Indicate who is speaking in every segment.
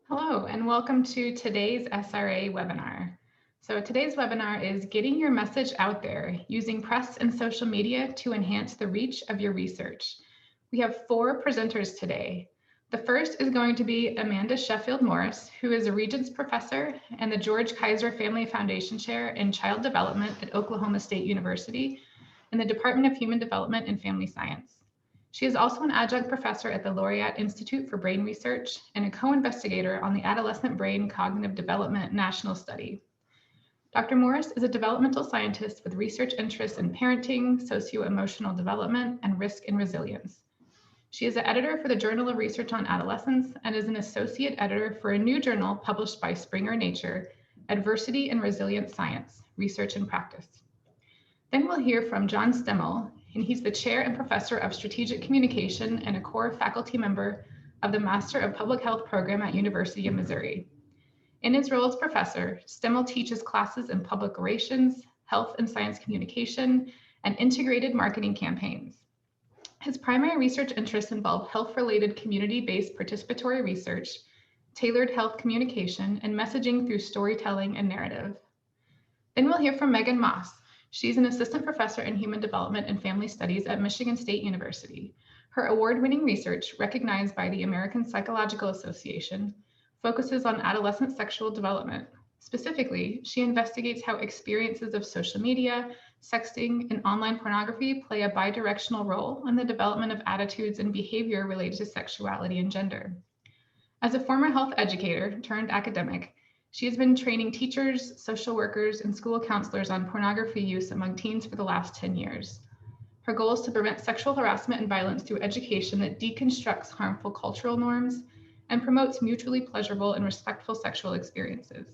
Speaker 1: Hello, and welcome to today's SRA webinar. So today's webinar is getting your message out there using press and social media to enhance the reach of your research. We have 4 presenters today. The first is going to be Amanda Sheffield Morris, who is a Regents Professor and the George Kaiser Family Foundation Chair in Child Development at Oklahoma State University in the Department of Human Development and Family Science. She is also an adjunct professor at the Laureate Institute for Brain Research and a co-investigator on the Adolescent Brain Cognitive Development National Study. Dr. Morris is a developmental scientist with research interests in parenting, socio-emotional development, and risk and resilience. She is an editor for the Journal of Research on Adolescence and is an associate editor for a new journal published by Springer Nature, Adversity and Resilient Science, Research and Practice. Then we'll hear from Jon Stemmle, and he's the chair and professor of strategic communication and a core faculty member of the Master of Public Health program at University of Missouri. In his role as professor, Stemmle teaches classes in public relations, health and science communication, and integrated marketing campaigns. His primary research interests involve health-related community-based participatory research, tailored health communication, and messaging through storytelling and narrative. Then we'll hear from Maas. She's an assistant professor in human development and family studies at Michigan State University. Her award-winning research, recognized by the American Psychological Association, focuses on adolescent sexual development. Specifically, she investigates how experiences of social media, sexting, and online pornography play a bidirectional role in the development of attitudes and behavior related to sexuality and gender. As a former health educator turned academic, she has been training teachers, social workers, and school counselors on pornography use among teens for the last 10 years. Her goal is to prevent sexual harassment and violence through education that deconstructs harmful cultural norms and promotes mutually pleasurable and respectful sexual experiences.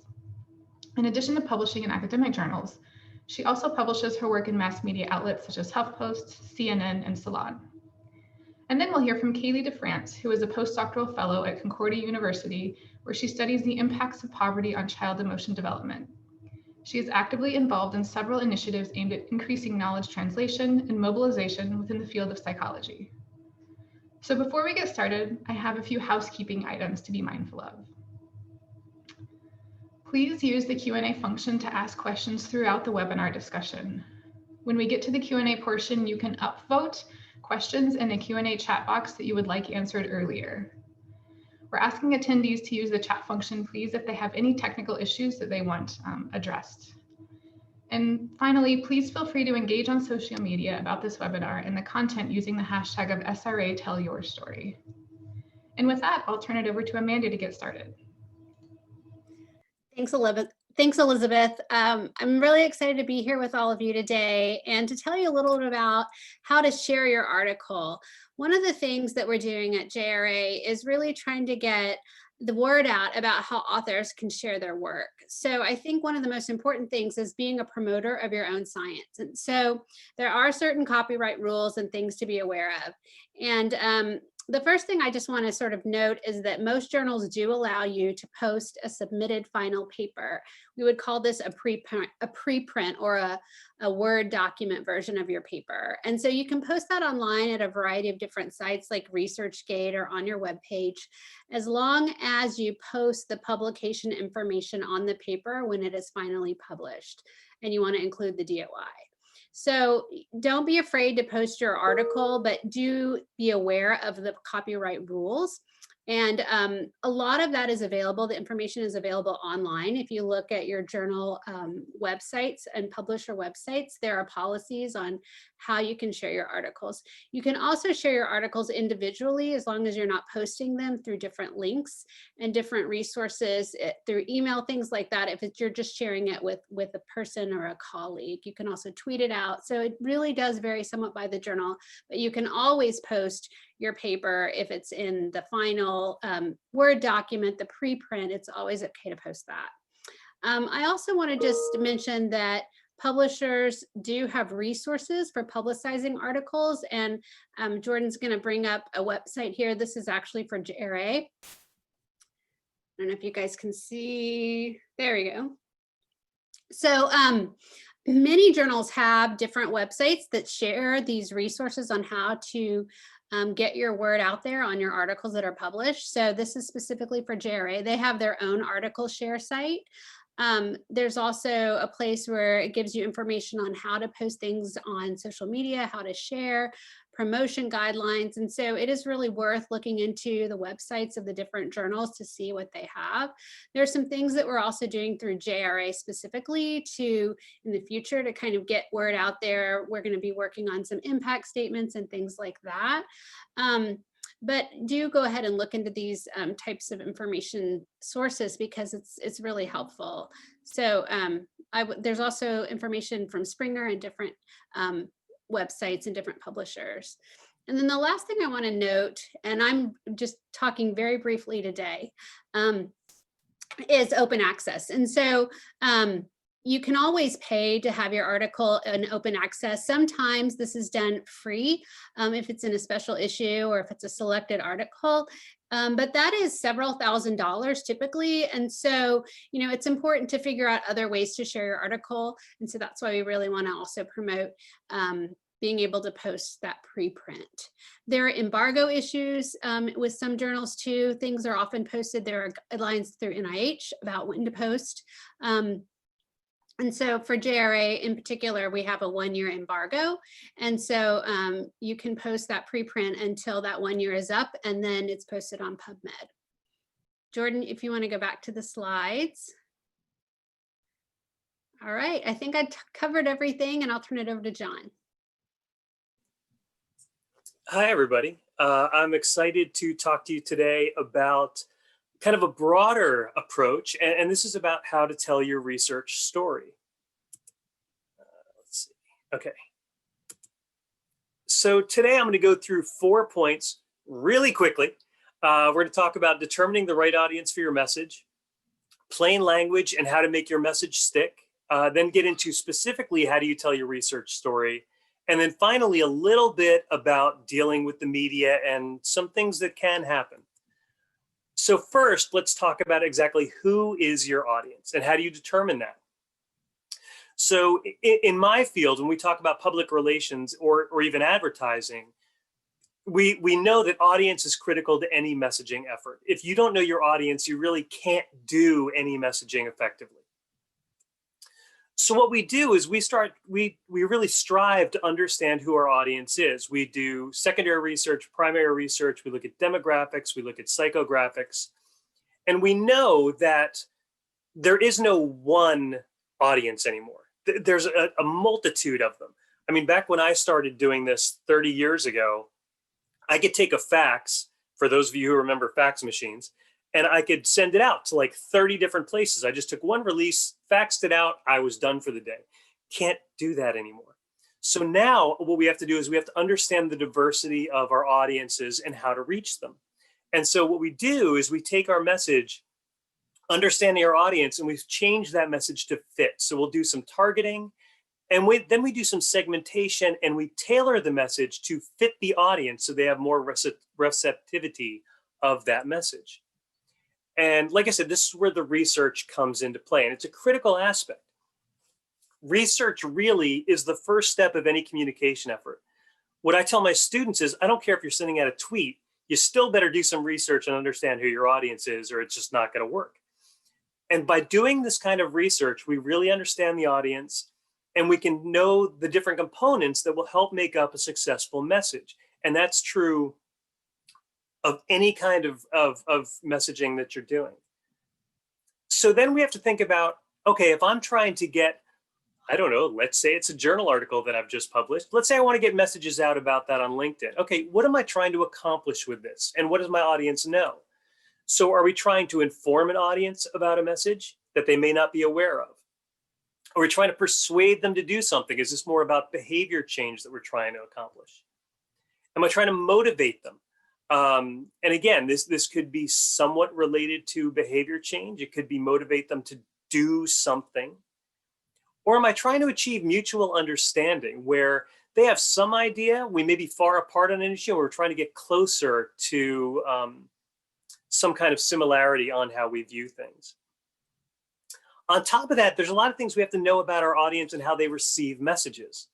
Speaker 1: In addition to publishing in academic journals, she also publishes her work in mass media outlets such as HuffPost, CNN, and Salon. And then we'll hear from Kalee De France, who is a postdoctoral fellow at Concordia University, where she studies the impacts of poverty on child emotion development. She is actively involved in several initiatives aimed at increasing knowledge translation and mobilization within the field of psychology. So before we get started, I have a few housekeeping items to be mindful of. Please use the Q&A function to ask questions throughout the webinar discussion. When we get to the Q&A portion, you can upvote questions in the Q&A chat box that you would like answered earlier. We're asking attendees to use the chat function, please, if they have any technical issues that they want addressed. And finally, please feel free to engage on social media about this webinar and the content using the hashtag of SRA Tell Your Story. And with that, I'll turn it over to Amanda to get started.
Speaker 2: Thanks, Elizabeth. I'm really excited to be here with all of you today and to tell you a little bit about how to share your article. One of the things that we're doing at JRA is really trying to get the word out about how authors can share their work. So I think one of the most important things is being a promoter of your own science. And so there are certain copyright rules and things to be aware of. And the first thing I just want to sort of note is that most journals do allow you to post a submitted final paper. We would call this a preprint or a Word document version of your paper. And so you can post that online at a variety of different sites like ResearchGate or on your webpage, as long as you post the publication information on the paper when it is finally published, and you want to include the DOI. So don't be afraid to post your article, but do be aware of the copyright rules. And a lot of that is available. The information is available online. If you look at your journal websites and publisher websites, there are policies on how you can share your articles. You can also share your articles individually as long as you're not posting them through different links and different resources through email, things like that. If you're just sharing it with a person or a colleague, you can also tweet it out. So it really does vary somewhat by the journal, but you can always post your paper if it's in the final Word document, the preprint. It's always okay to post that. I also want to just mention that publishers do have resources for publicizing articles, and Jordan's going to bring up a website here. This is actually for JRA. I don't know if you guys can see. There we go. So Many journals have different websites that share these resources on how to get your word out there on your articles that are published. So this is specifically for JRA. They have their own article share site. There's also a place where it gives you information on how to post things on social media, how to share, promotion guidelines. And so it is really worth looking into the websites of the different journals to see what they have. There's some things that we're also doing through JRA specifically to, in the future, to kind of get word out there. We're going to be working on some impact statements and things like that. But do go ahead and look into these types of information sources because it's really helpful. So there's also information from Springer and different websites and different publishers. And then the last thing I want to note, and I'm just talking very briefly today, is open access. And so you can always pay to have your article in open access. Sometimes this is done free if it's in a special issue or if it's a selected article. But that is several $1,000s typically. And so, you know, it's important to figure out other ways to share your article. And so that's why we really want to also promote being able to post that preprint. There are embargo issues with some journals too. Things are often posted. There are guidelines through NIH about when to post. And so for JRA in particular, we have a 1-year embargo. And so you can post that preprint until that 1 year is up, and then it's posted on PubMed. Jordan, if you want to go back to the slides. All right, I think I covered everything, and I'll turn it over to Jon.
Speaker 3: Hi, everybody. I'm excited to talk to you today about kind of a broader approach, and this is about how to tell your research story. Let's see. Okay. So today I'm going to go through 4 points really quickly. We're going to talk about determining the right audience for your message, plain language and how to make your message stick, then get into specifically how do you tell your research story, and then finally a little bit about dealing with the media and some things that can happen. So first, let's talk about exactly who is your audience and how do you determine that? So in my field, when we talk about public relations or even advertising, we know that audience is critical to any messaging effort. If you don't know your audience, you really can't do any messaging effectively. So what we do is we really strive to understand who our audience is. We do secondary research, primary research, we look at demographics, we look at psychographics, and we know that there is no one audience anymore. There's a multitude of them. I mean, back when I started doing this 30 years ago, I could take a fax, for those of you who remember fax machines, and I could send it out to like 30 different places. I just took one release, faxed it out, I was done for the day. Can't do that anymore. So now what we have to do is we have to understand the diversity of our audiences and how to reach them. And so what we do is we take our message, understanding our audience, and we've changed that message to fit. So we'll do some targeting, and then we do some segmentation, and we tailor the message to fit the audience so they have more receptivity of that message. And like I said, this is where the research comes into play, and it's a critical aspect. Research really is the first step of any communication effort. What I tell my students is, I don't care if you're sending out a tweet, you still better do some research and understand who your audience is, or it's just not going to work. And by doing this kind of research, we really understand the audience, and we can know the different components that will help make up a successful message. And that's true of any kind of messaging that you're doing. So then we have to think about, okay, if I'm trying to get, I don't know, let's say it's a journal article that I've just published. Let's say I want to get messages out about that on LinkedIn. Okay, what am I trying to accomplish with this? And what does my audience know? So are we trying to inform an audience about a message that they may not be aware of? Are we trying to persuade them to do something? Is this more about behavior change that we're trying to accomplish? Am I trying to motivate them? And again, this could be somewhat related to behavior change. It could be motivate them to do something. Or am I trying to achieve mutual understanding where they have some idea, we may be far apart on an issue, and we're trying to get closer to some kind of similarity on how we view things. On top of that, there's a lot of things we have to know about our audience and how they receive messages.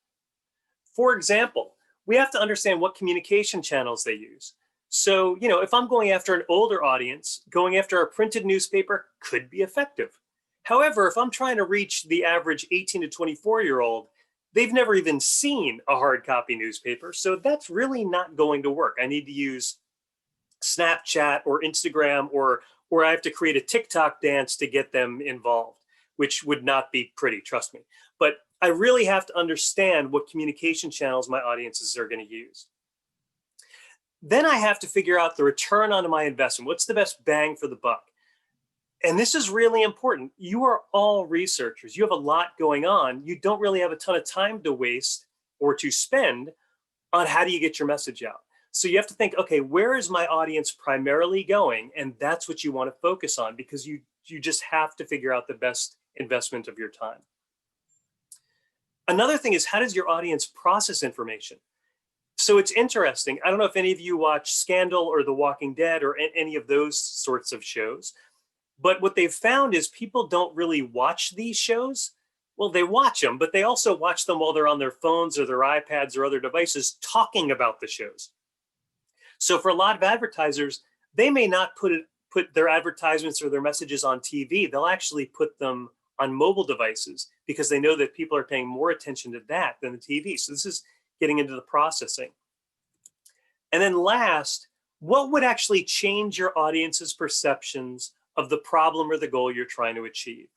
Speaker 3: For example, we have to understand what communication channels they use. So, if I'm going after an older audience, going after a printed newspaper could be effective. However, if I'm trying to reach the average 18 to 24-year-old, they've never even seen a hard copy newspaper. So that's really not going to work. I need to use Snapchat or Instagram, or I have to create a TikTok dance to get them involved, which would not be pretty, trust me. But I really have to understand what communication channels my audiences are going to use. Then I have to figure out the return on my investment. What's the best bang for the buck? And this is really important. You are all researchers. You have a lot going on. You don't really have a ton of time to waste or to spend on how do you get your message out. So you have to think, okay, where is my audience primarily going? And that's what you want to focus on, because you just have to figure out the best investment of your time. Another thing is, how does your audience process information? So it's interesting. I don't know if any of you watch Scandal or The Walking Dead or any of those sorts of shows, but what they've found is people don't really watch these shows. Well, they watch them, but they also watch them while they're on their phones or their iPads or other devices talking about the shows. So for a lot of advertisers, they may not put their advertisements or their messages on TV. They'll actually put them on mobile devices because they know that people are paying more attention to that than the TV. So this is getting into the processing. And then last, what would actually change your audience's perceptions of the problem or the goal you're trying to achieve?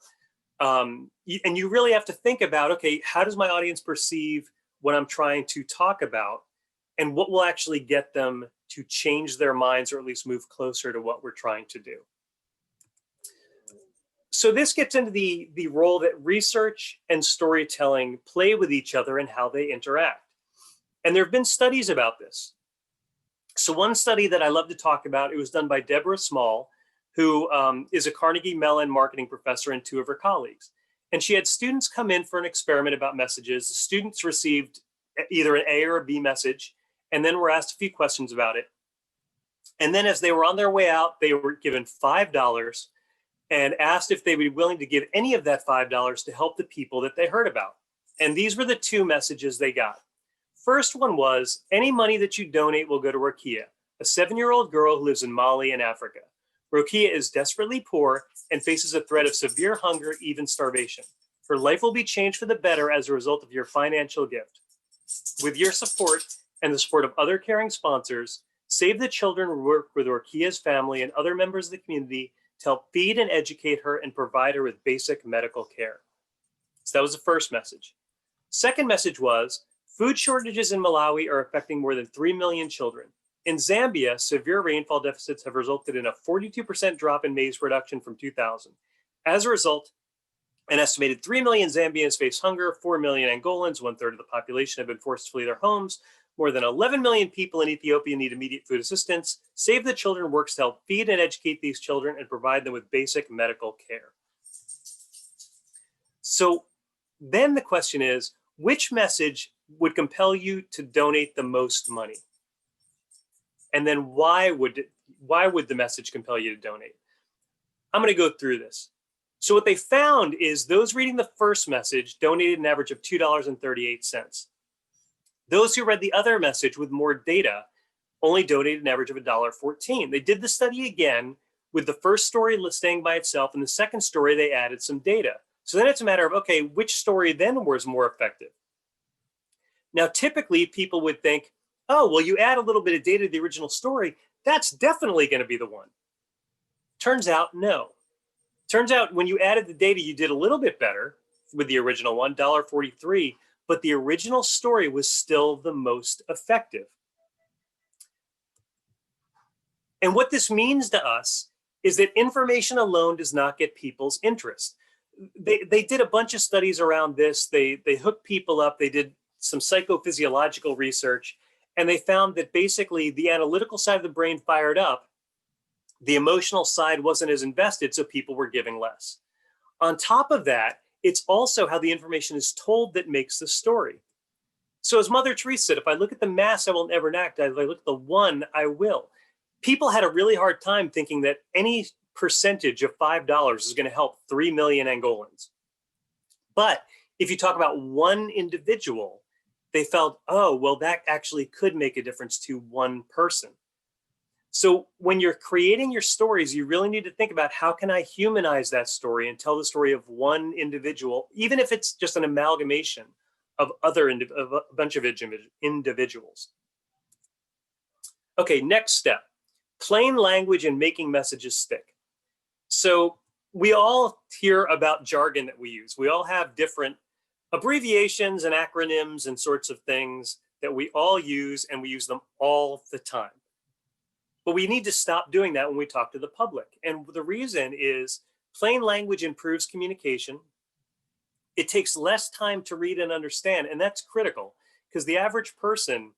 Speaker 3: And you really have to think about, okay, how does my audience perceive what I'm trying to talk about? And what will actually get them to change their minds, or at least move closer to what we're trying to do? So this gets into the role that research and storytelling play with each other and how they interact. And there have been studies about this. So one study that I love to talk about, it was done by Deborah Small, who is a Carnegie Mellon marketing professor, and two of her colleagues. And she had students come in for an experiment about messages. The students received either an A or a B message, and then were asked a few questions about it. And then as they were on their way out, they were given $5 and asked if they would be willing to give any of that $5 to help the people that they heard about. And these were the two messages they got. First one was, any money that you donate will go to Rokia, a 7-year-old girl who lives in Mali in Africa. Rokia is desperately poor and faces a threat of severe hunger, even starvation. Her life will be changed for the better as a result of your financial gift. With your support and the support of other caring sponsors, Save the Children will work with Rokia's family and other members of the community to help feed and educate her and provide her with basic medical care. So that was the first message. Second message was, food shortages in Malawi are affecting more than 3 million children. In Zambia, severe rainfall deficits have resulted in a 42% drop in maize production from 2000. As a result, an estimated 3 million Zambians face hunger, 4 million Angolans, 1/3 of the population, have been forced to flee their homes. More than 11 million people in Ethiopia need immediate food assistance. Save the Children works to help feed and educate these children and provide them with basic medical care. So then the question is, which message would compel you to donate the most money? And then why would the message compel you to donate? I'm going to go through this. So what they found is those reading the first message donated an average of $2.38. Those who read the other message with more data only donated an average of $1.14. They did the study again with the first story staying by itself, and the second story they added some data. So then it's a matter of, okay, which story then was more effective? Now, typically people would think, oh, well, you add a little bit of data to the original story, that's definitely going to be the one. Turns out, no. Turns out when you added the data, you did a little bit better with the original one, $1.43, but the original story was still the most effective. And what this means to us is that information alone does not get people's interest. They did a bunch of studies around this. They hooked people up. They did some psychophysiological research, and they found that basically the analytical side of the brain fired up. The emotional side wasn't as invested, so people were giving less. On top of that, it's also how the information is told that makes the story. So as Mother Teresa said, if I look at the mass, I will never act. If I look at the one, I will. People had a really hard time thinking that any percentage of $5 is going to help 3 million Angolans. But if you talk about one individual, they felt, oh, well, that actually could make a difference to one person. So when you're creating your stories, you really need to think about, how can I humanize that story and tell the story of one individual, even if it's just an amalgamation of of a bunch of individuals. Okay, next step, plain language and making messages stick. So we all hear about jargon that we use. We all have different abbreviations and acronyms and sorts of things that we all use, and we use them all the time. But we need to stop doing that when we talk to the public. And the reason is plain language improves communication. It takes less time to read and understand. And that's critical, because the average person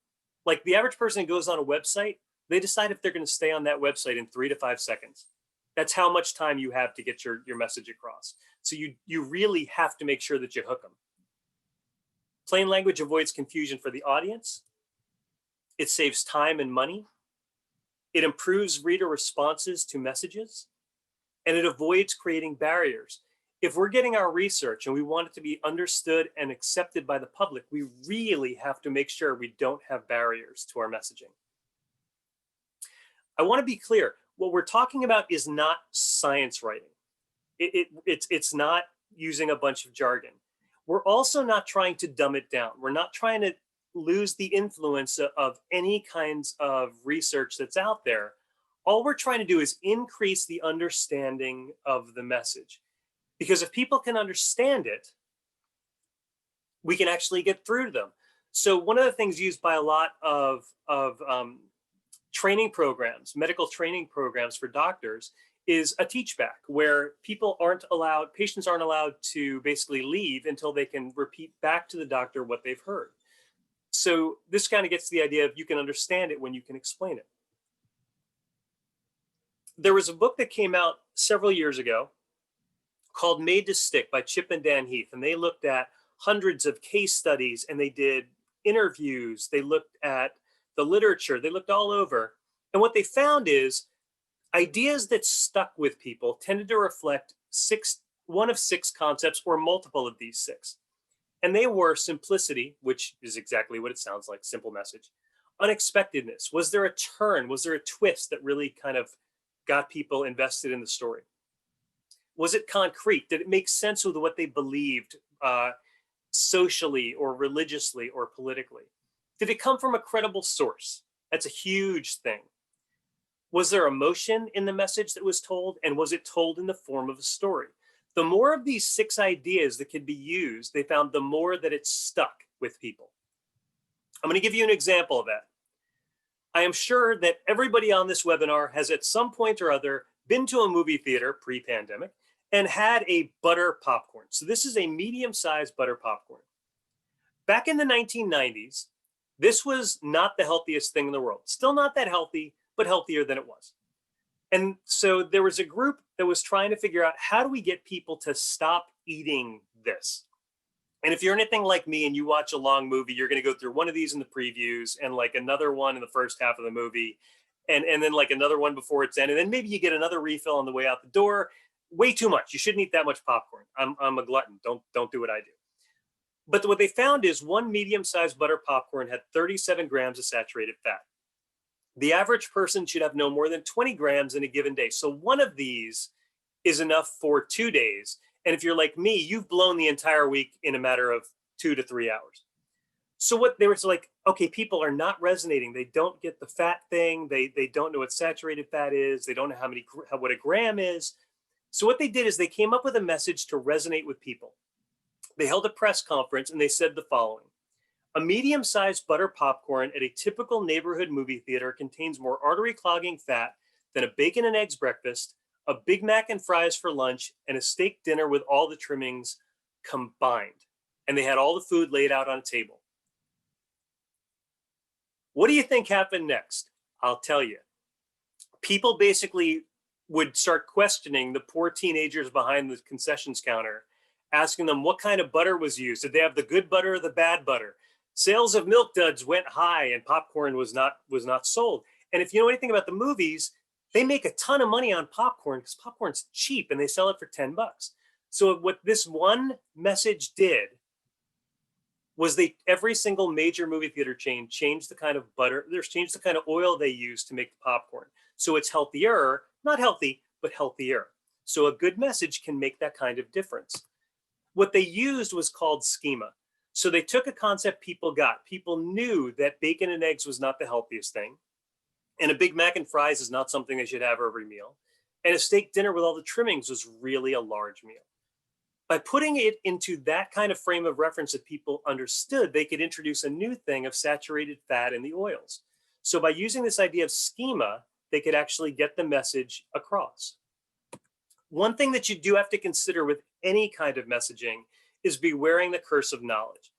Speaker 3: who goes on a website, they decide if they're going to stay on that website in 3 to 5 seconds. That's how much time you have to get your message across. So you really have to make sure that you hook them. Plain language avoids confusion for the audience. It saves time and money. It improves reader responses to messages, and it avoids creating barriers. If we're getting our research and we want it to be understood and accepted by the public, we really have to make sure we don't have barriers to our messaging. I want to be clear, what we're talking about is not science writing. It's not using a bunch of jargon. We're also not trying to dumb it down. We're not trying to lose the influence of any kinds of research that's out there. All we're trying to do is increase the understanding of the message. Because if people can understand it, we can actually get through to them. So one of the things used by a lot of training programs, medical training programs for doctors, is a teach back, where patients aren't allowed to basically leave until they can repeat back to the doctor what they've heard. So this kind of gets to the idea of you can understand it when you can explain it. There was a book that came out several years ago called Made to Stick by Chip and Dan Heath. And they looked at hundreds of case studies, and they did interviews. They looked at the literature. They looked all over. And what they found is ideas that stuck with people tended to reflect one of 6 concepts, or multiple of these 6. And they were simplicity, which is exactly what it sounds like, simple message. Unexpectedness. Was there a turn? Was there a twist that really kind of got people invested in the story? Was it concrete? Did it make sense with what they believed socially or religiously or politically? Did it come from a credible source? That's a huge thing. Was there emotion in the message that was told? And was it told in the form of a story? The more of these 6 ideas that could be used, they found the more that it stuck with people. I'm going to give you an example of that. I am sure that everybody on this webinar has at some point or other been to a movie theater pre-pandemic and had a butter popcorn. So this is a medium-sized butter popcorn. Back in the 1990s, this was not the healthiest thing in the world. Still not that healthy, but healthier than it was. And so there was a group that was trying to figure out, how do we get people to stop eating this? And if you're anything like me and you watch a long movie, you're going to go through one of these in the previews and like another one in the first half of the movie, and then like another one before it's ended. And then maybe you get another refill on the way out the door. Way too much. You shouldn't eat that much popcorn. I'm a glutton. Don't do what I do. But what they found is one medium-sized butter popcorn had 37 grams of saturated fat. The average person should have no more than 20 grams in a given day. So one of these is enough for 2 days. And if you're like me, you've blown the entire week in a matter of 2 to 3 hours. So what they were like, okay, people are not resonating. They don't get the fat thing. They don't know what saturated fat is. They don't know what a gram is. So what they did is they came up with a message to resonate with people. They held a press conference and they said the following: a medium-sized butter popcorn at a typical neighborhood movie theater contains more artery-clogging fat than a bacon and eggs breakfast, a Big Mac and fries for lunch, and a steak dinner with all the trimmings combined. And they had all the food laid out on a table. What do you think happened next? I'll tell you. People basically would start questioning the poor teenagers behind the concessions counter, asking them what kind of butter was used. Did they have the good butter or the bad butter? Sales of Milk Duds went high and popcorn was not sold. And if you know anything about the movies, They make a ton of money on popcorn because popcorn's cheap and they sell it for 10 bucks. So what this one message did was every single major movie theater chain changed the kind of butter, changed the kind of oil they use to make the popcorn. So it's healthier, not healthy, but healthier. So a good message can make that kind of difference. What they used was called schema. So they took a concept people got. People knew that bacon and eggs was not the healthiest thing. And a Big Mac and fries is not something they should have every meal. And a steak dinner with all the trimmings was really a large meal. By putting it into that kind of frame of reference that people understood, they could introduce a new thing of saturated fat in the oils. So by using this idea of schema, they could actually get the message across. One thing that you do have to consider with any kind of messaging is bewaring the curse of knowledge.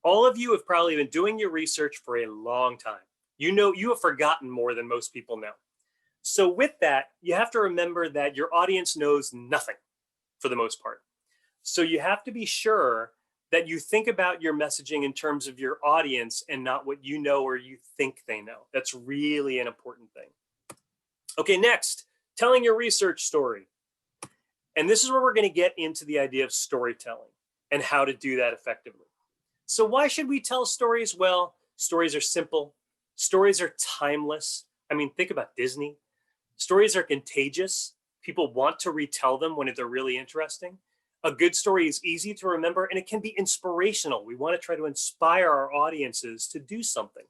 Speaker 3: All of you have probably been doing your research for a long time. You have forgotten more than most people know. So with that, you have to remember that your audience knows nothing for the most part. So you have to be sure that you think about your messaging in terms of your audience and not what you know or you think they know. That's really an important thing. Okay, next, telling your research story. And this is where we're going to get into the idea of storytelling and how to do that effectively. So why should we tell stories? Well, stories are simple. Stories are timeless. I mean, think about Disney. Stories are contagious. People want to retell them when they're really interesting. A good story is easy to remember and it can be inspirational. We want to try to inspire our audiences to do something.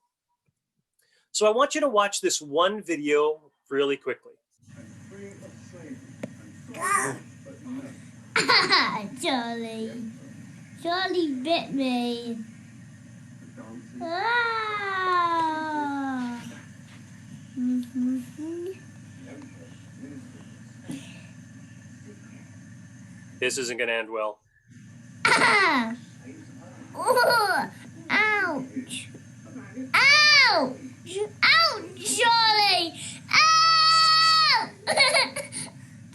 Speaker 3: So I want you to watch this one video really quickly.
Speaker 4: Charlie bit me. Ah.
Speaker 3: This isn't going to end well.
Speaker 4: Ah. Oh, ouch. Ouch. Ouch, Charlie. Ow!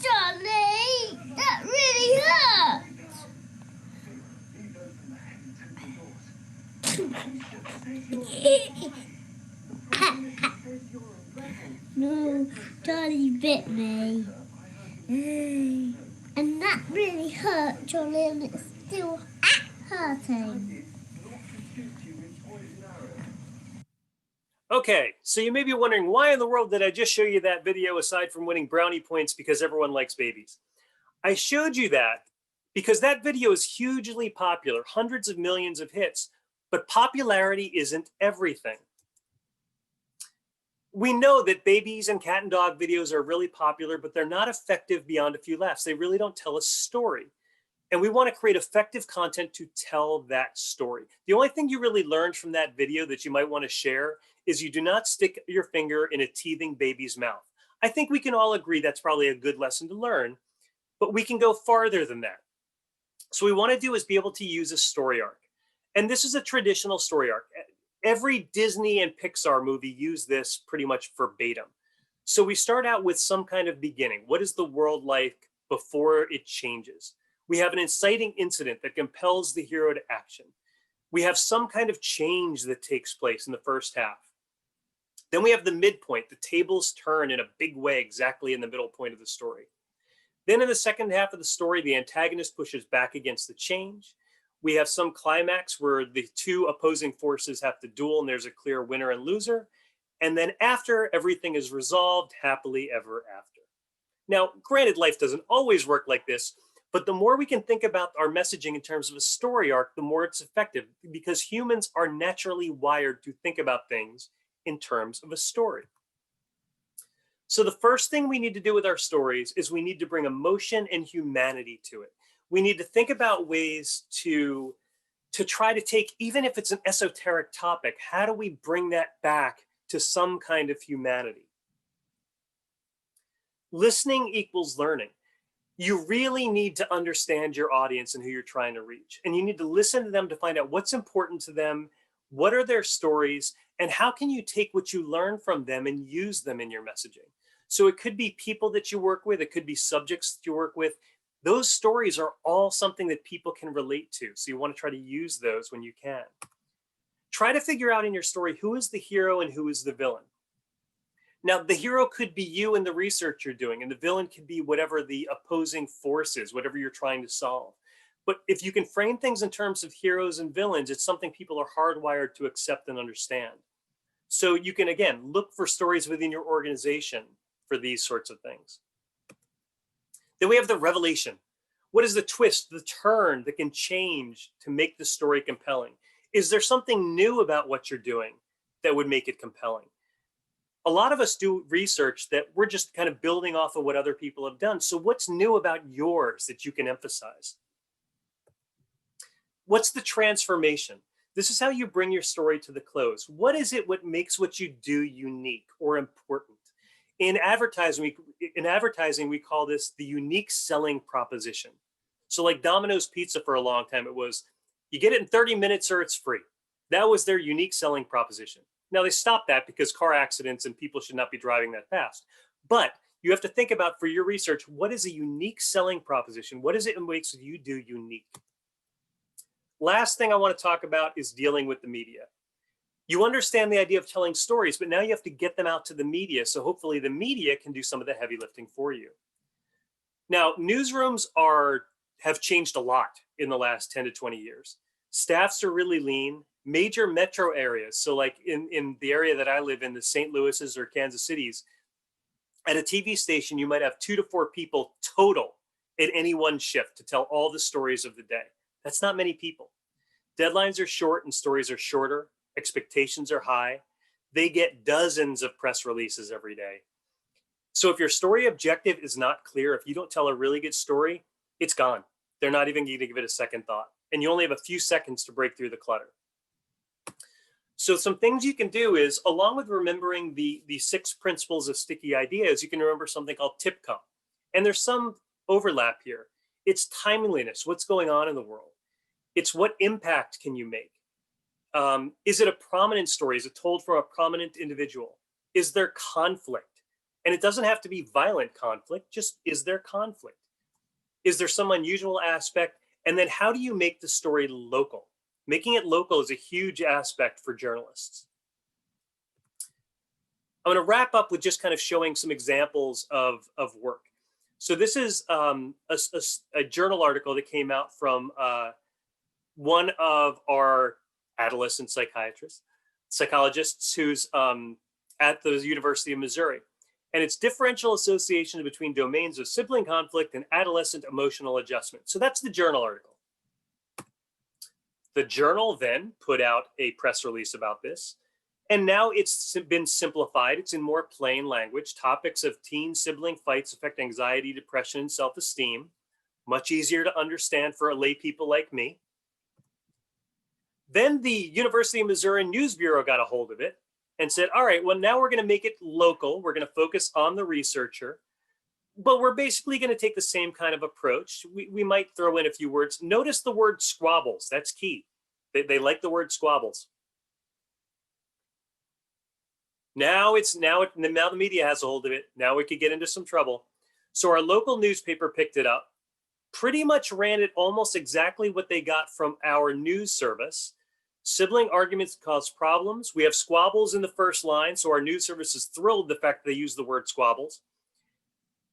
Speaker 4: Charlie, that really hurt. No, Charlie bit me. And that really hurt, Charlie, and it's still hurting.
Speaker 3: Okay, so you may be wondering, why in the world did I just show you that video aside from winning brownie points because everyone likes babies? I showed you that because that video is hugely popular, hundreds of millions of hits, but popularity isn't everything. We know that babies and cat and dog videos are really popular, but they're not effective beyond a few laughs. They really don't tell a story. And we want to create effective content to tell that story. The only thing you really learned from that video that you might want to share is you do not stick your finger in a teething baby's mouth. I think we can all agree that's probably a good lesson to learn, but we can go farther than that. So what we want to do is be able to use a story arc. And this is a traditional story arc. Every Disney and Pixar movie use this pretty much verbatim. So we start out with some kind of beginning. What is the world like before it changes? We have an inciting incident that compels the hero to action. We have some kind of change that takes place in the first half. Then we have the midpoint. The tables turn in a big way exactly in the middle point of the story. Then in the second half of the story, the antagonist pushes back against the change. We have some climax where the two opposing forces have to duel and there's a clear winner and loser. And then after, everything is resolved happily ever after. Now, granted, life doesn't always work like this, but the more we can think about our messaging in terms of a story arc, the more it's effective, because humans are naturally wired to think about things in terms of a story. So the first thing we need to do with our stories is we need to bring emotion and humanity to it. We need to think about ways to try to take, even if it's an esoteric topic, how do we bring that back to some kind of humanity? Listening equals learning. You really need to understand your audience and who you're trying to reach. And you need to listen to them to find out what's important to them, what are their stories, and how can you take what you learn from them and use them in your messaging. So it could be people that you work with, it could be subjects that you work with. Those stories are all something that people can relate to. So you want to try to use those when you can. Try to figure out in your story who is the hero and who is the villain. Now, the hero could be you and the research you're doing, and the villain could be whatever the opposing force is, whatever you're trying to solve. But if you can frame things in terms of heroes and villains, it's something people are hardwired to accept and understand. So you can, again, look for stories within your organization for these sorts of things. Then we have the revelation. What is the twist, the turn that can change to make the story compelling? Is there something new about what you're doing that would make it compelling? A lot of us do research that we're just kind of building off of what other people have done. So what's new about yours that you can emphasize? What's the transformation? This is how you bring your story to the close. What is it what makes what you do unique or important? In advertising, we call this the unique selling proposition. So like Domino's Pizza for a long time, it was, you get it in 30 minutes or it's free. That was their unique selling proposition. Now they stopped that because car accidents and people should not be driving that fast. But you have to think about, for your research, what is a unique selling proposition? What is it that makes you do unique? Last thing I want to talk about is dealing with the media. You understand the idea of telling stories, but now you have to get them out to the media. So hopefully the media can do some of the heavy lifting for you. Now, newsrooms have changed a lot in the last 10 to 20 years. Staffs are really lean. Major metro areas, so like in the area that I live in, the St. Louis's or Kansas Cities, at a TV station, you might have 2 to 4 people total at any one shift to tell all the stories of the day. That's not many people. Deadlines are short and stories are shorter. Expectations are high. They get dozens of press releases every day. So if your story objective is not clear, if you don't tell a really good story, it's gone. They're not even going to give it a second thought. And you only have a few seconds to break through the clutter. So some things you can do is, along with remembering the 6 principles of sticky ideas, you can remember something called TIPCOM. And there's some overlap here. It's timeliness, what's going on in the world. It's what impact can you make? Is it a prominent story? Is it told from a prominent individual? Is there conflict? And it doesn't have to be violent conflict, just is there conflict? Is there some unusual aspect? And then how do you make the story local? Making it local is a huge aspect for journalists. I'm going to wrap up with just kind of showing some examples of work. So this is a journal article that came out from one of our adolescent psychologists who's at the University of Missouri. And it's differential association between domains of sibling conflict and adolescent emotional adjustment. So that's the journal article. The journal then put out a press release about this. And now it's been simplified. It's in more plain language. Topics of teen sibling fights affect anxiety, depression, and self-esteem. Much easier to understand for lay people like me. Then the University of Missouri News Bureau got a hold of it and said, all right, well, now we're going to make it local. We're going to focus on the researcher. But we're basically going to take the same kind of approach. We might throw in a few words. Notice the word squabbles. That's key. They like the word squabbles. Now the media has a hold of it. Now we could get into some trouble. So our local newspaper picked it up, pretty much ran it almost exactly what they got from our news service. Sibling arguments cause problems. We have squabbles in the first line. So our news service is thrilled the fact that they use the word squabbles.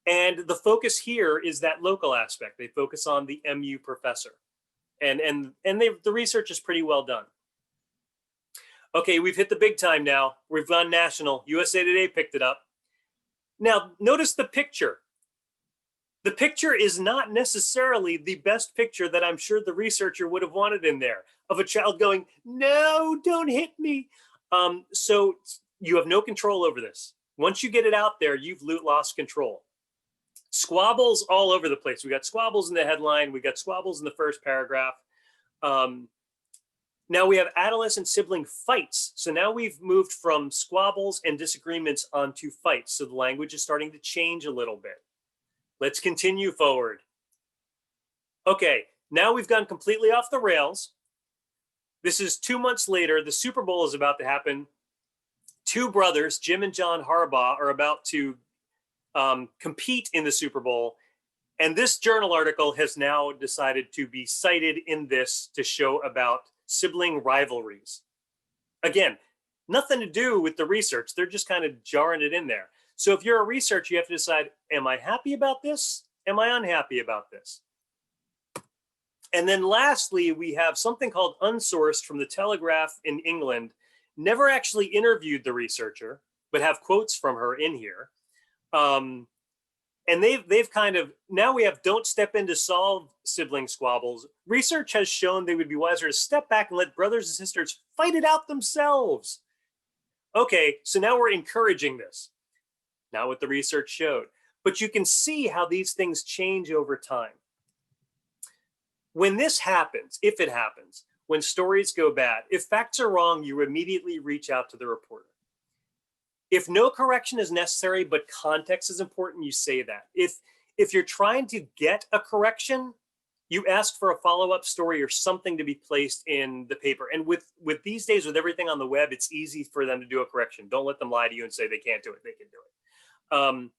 Speaker 3: And the focus here is that local aspect. They focus on the MU professor. And the research is pretty well done. Okay, we've hit the big time now. We've gone national. USA Today picked it up. Now, notice the picture. The picture is not necessarily the best picture that I'm sure the researcher would have wanted in there, of a child going, no, don't hit me. So you have no control over this. Once you get it out there, you've lost control. Squabbles all over the place. We got squabbles in the headline. We got squabbles in the first paragraph. Now we have adolescent sibling fights. So now we've moved from squabbles and disagreements onto fights. So the language is starting to change a little bit. Let's continue forward. Okay, now we've gone completely off the rails. This is 2 months later. The Super Bowl is about to happen. 2 brothers, Jim and John Harbaugh, are about to compete in the Super Bowl. And this journal article has now decided to be cited in this to show about sibling rivalries. Again, nothing to do with the research. They're just kind of jarring it in there. So if you're a researcher, you have to decide, am I happy about this? Am I unhappy about this? And then lastly, we have something called unsourced from the Telegraph in England. Never actually interviewed the researcher, but have quotes from her in here. And they've kind of, now we have don't step in to solve sibling squabbles. Research has shown they would be wiser to step back and let brothers and sisters fight it out themselves. Okay, so now we're encouraging this. Not what the research showed, but you can see how these things change over time. When this happens, if it happens, when stories go bad, if facts are wrong, you immediately reach out to the reporter. If no correction is necessary, but context is important, you say that. If you're trying to get a correction, you ask for a follow-up story or something to be placed in the paper. And with these days, with everything on the web, it's easy for them to do a correction. Don't let them lie to you and say they can't do it. They can do it.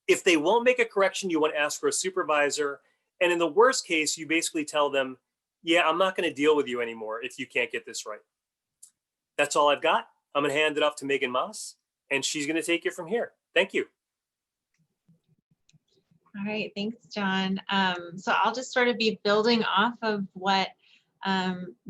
Speaker 3: If they won't make a correction, you want to ask for a supervisor. And in the worst case, you basically tell them, yeah, I'm not going to deal with you anymore if you can't get this right. That's all I've got. I'm going to hand it off to Megan Maas, and she's going to take it from here. Thank you.
Speaker 5: All right, thanks, Jon. So I'll just sort of be building off of what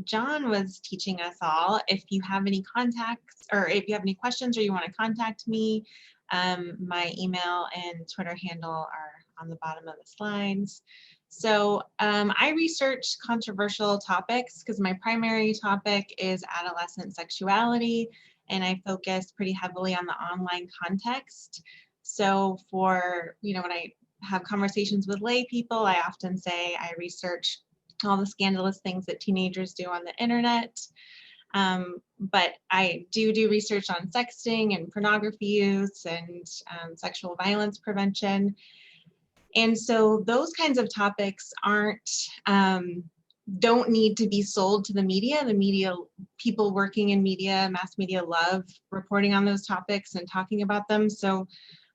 Speaker 5: Jon was teaching us all. If you have any contacts, or if you have any questions, or you want to contact me, my email and Twitter handle are on the bottom of the slides. So I research controversial topics because my primary topic is adolescent sexuality, and I focus pretty heavily on the online context. So for, when I have conversations with lay people, I often say I research all the scandalous things that teenagers do on the internet. But I do research on sexting and pornography use and sexual violence prevention. And so those kinds of topics don't need to be sold to the media. The media, people working in media, mass media, love reporting on those topics and talking about them. So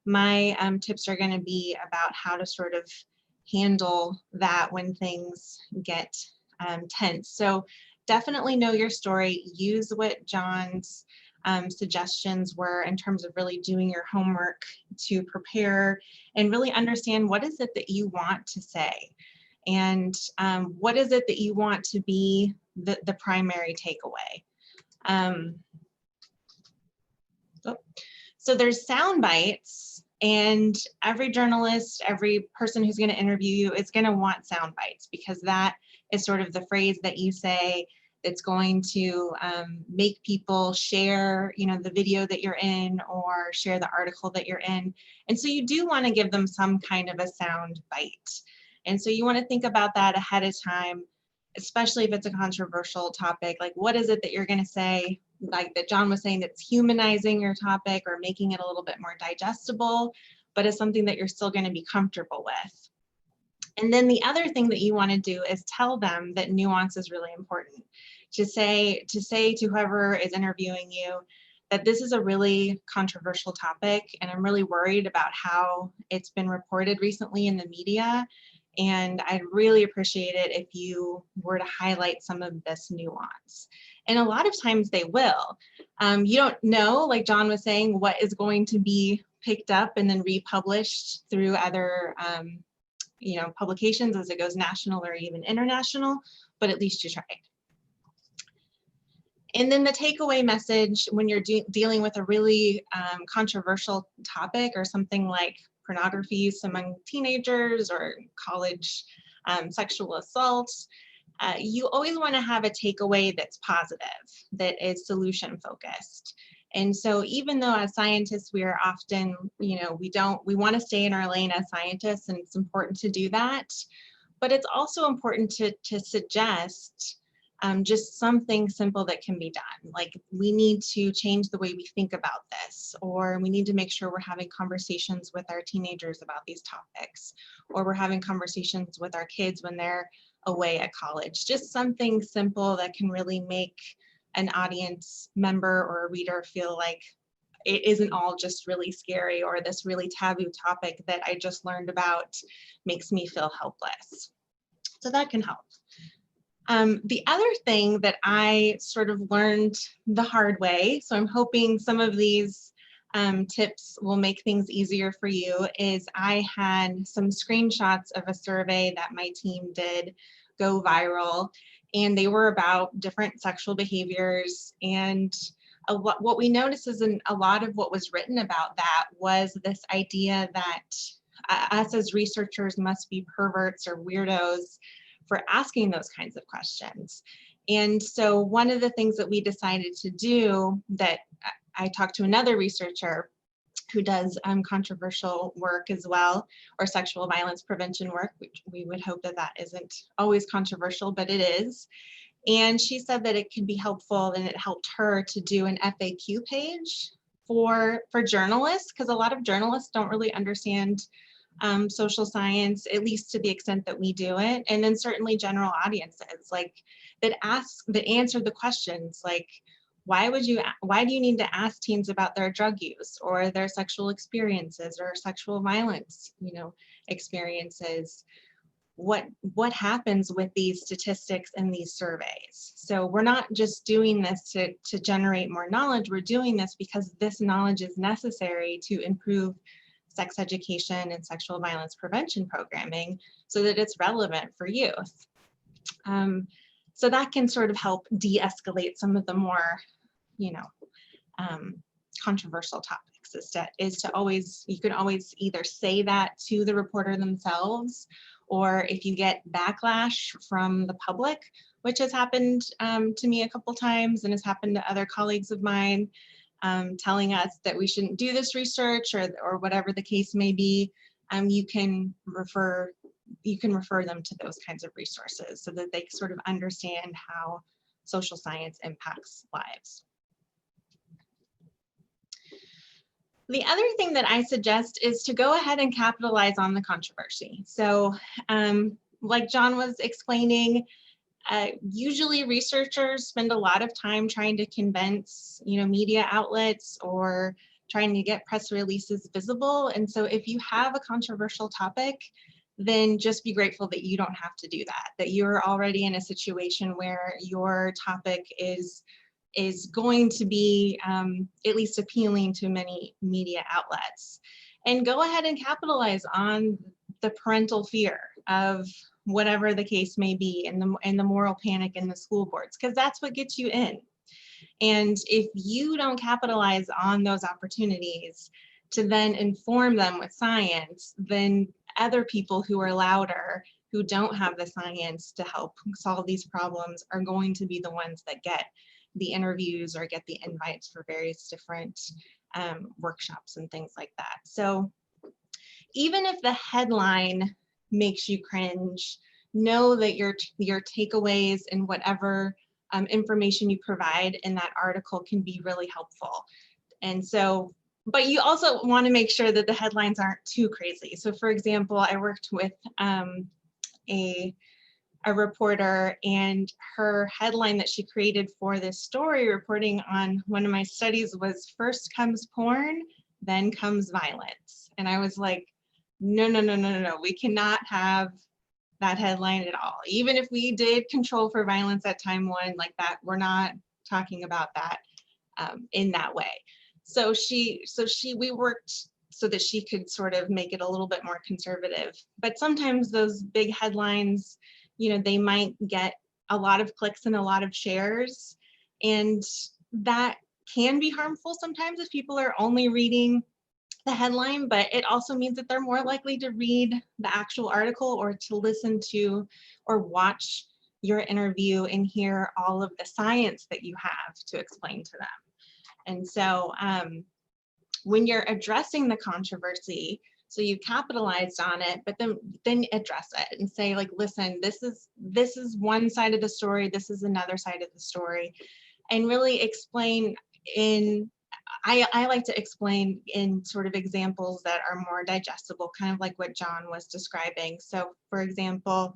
Speaker 5: my tips are going to be about how to sort of handle that when things get tense. So definitely know your story. Use what Jon's suggestions were in terms of really doing your homework to prepare and really understand what is it that you want to say, and what is it that you want to be the primary takeaway. So there's sound bites, and every journalist, every person who's going to interview you is going to want sound bites, because that is sort of the phrase that you say that's going to make people share, the video that you're in or share the article that you're in. And so you do want to give them some kind of a sound bite. And so you want to think about that ahead of time, especially if it's a controversial topic. Like, what is it that you're going to say, like that Jon was saying, that's humanizing your topic or making it a little bit more digestible, but is something that you're still going to be comfortable with. And then the other thing that you want to do is tell them that nuance is really important. To say to whoever is interviewing you that this is a really controversial topic, and I'm really worried about how it's been reported recently in the media. And I'd really appreciate it if you were to highlight some of this nuance. And a lot of times they will. You don't know, like Jon was saying, what is going to be picked up and then republished through other publications as it goes national or even international, but at least you tried. And then the takeaway message when you're dealing with a really controversial topic, or something like pornography use among teenagers or college sexual assaults, you always want to have a takeaway that's positive, that is solution focused. And so even though as scientists, we are often, we want to stay in our lane as scientists, and it's important to do that, but it's also important to suggest just something simple that can be done. Like, we need to change the way we think about this, or we need to make sure we're having conversations with our teenagers about these topics, or we're having conversations with our kids when they're away at college. Just something simple that can really make an audience member or a reader feel like it isn't all just really scary, or this really taboo topic that I just learned about makes me feel helpless. So that can help. The other thing that I sort of learned the hard way, so I'm hoping some of these tips will make things easier for you, is I had some screenshots of a survey that my team did go viral, and they were about different sexual behaviors. And what we noticed is a lot of what was written about that was this idea that us as researchers must be perverts or weirdos for asking those kinds of questions. And so one of the things that we decided to do, that I talked to another researcher who does controversial work as well, or sexual violence prevention work, which we would hope that that isn't always controversial, but it is. And she said that it could be helpful, and it helped her to do an FAQ page for journalists, because a lot of journalists don't really understand social science, at least to the extent that we do it. And then certainly general audiences, like that answer the questions like, why do you need to ask teens about their drug use or their sexual experiences or sexual violence, experiences? What happens with these statistics and these surveys? So we're not just doing this to generate more knowledge. We're doing this because this knowledge is necessary to improve sex education and sexual violence prevention programming so that it's relevant for youth. So that can sort of help de-escalate some of the more, controversial topics, is to always, you can always either say that to the reporter themselves, or if you get backlash from the public, which has happened to me a couple times and has happened to other colleagues of mine, telling us that we shouldn't do this research or whatever the case may be, you can refer them to those kinds of resources so that they sort of understand how social science impacts lives. The other thing that I suggest is to go ahead and capitalize on the controversy. So like Jon was explaining, usually researchers spend a lot of time trying to convince, media outlets or trying to get press releases visible. And so if you have a controversial topic, then just be grateful that you don't have to do that you're already in a situation where your topic is going to be at least appealing to many media outlets. And go ahead and capitalize on the parental fear of whatever the case may be, and the moral panic in the school boards, because that's what gets you in. And if you don't capitalize on those opportunities to then inform them with science, then other people who are louder, who don't have the science to help solve these problems, are going to be the ones that get the interviews or get the invites for various different workshops and things like that. So even if the headline makes you cringe, know that your takeaways and whatever information you provide in that article can be really helpful. And so, but you also want to make sure that the headlines aren't too crazy. So for example, I worked with a reporter, and her headline that she created for this story reporting on one of my studies was "First comes porn, then comes violence." And I was like, no, we cannot have that headline at all. Even if we did control for violence at time one, like that, we're not talking about that in that way. So we worked so that she could sort of make it a little bit more conservative. But sometimes those big headlines, they might get a lot of clicks and a lot of shares, and that can be harmful sometimes if people are only reading the headline, but it also means that they're more likely to read the actual article or to listen to or watch your interview and hear all of the science that you have to explain to them. And so when you're addressing the controversy, so you capitalized on it, but then address it and say, like, listen, this is one side of the story, this is another side of the story, and really explain in, I like to explain in sort of examples that are more digestible, kind of like what Jon was describing. So for example,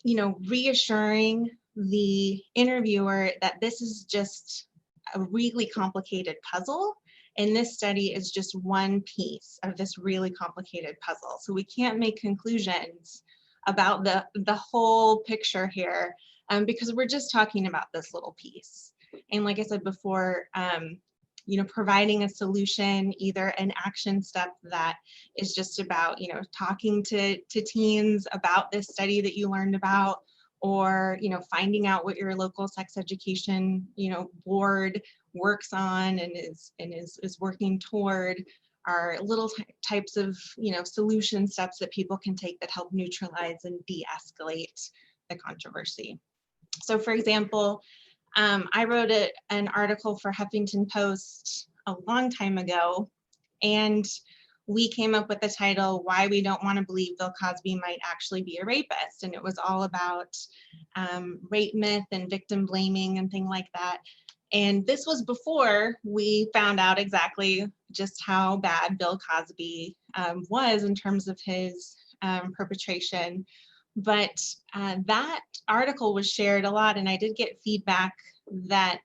Speaker 5: reassuring the interviewer that this is just a really complicated puzzle, and this study is just one piece of this really complicated puzzle. So we can't make conclusions about the whole picture here, because we're just talking about this little piece. And like I said before, you know, providing a solution, either an action step that is just about, you know, talking to teens about this study that you learned about, or, you know, finding out what your local sex education, you know, board works on and is working toward, are little types of, you know, solution steps that people can take that help neutralize and de-escalate the controversy. So for example, I wrote an article for Huffington Post a long time ago, and we came up with the title, "Why We Don't Want to Believe Bill Cosby Might Actually Be a Rapist." And it was all about rape myth and victim blaming and things like that. And this was before we found out exactly just how bad Bill Cosby was in terms of his perpetration. But that article was shared a lot, and I did get feedback that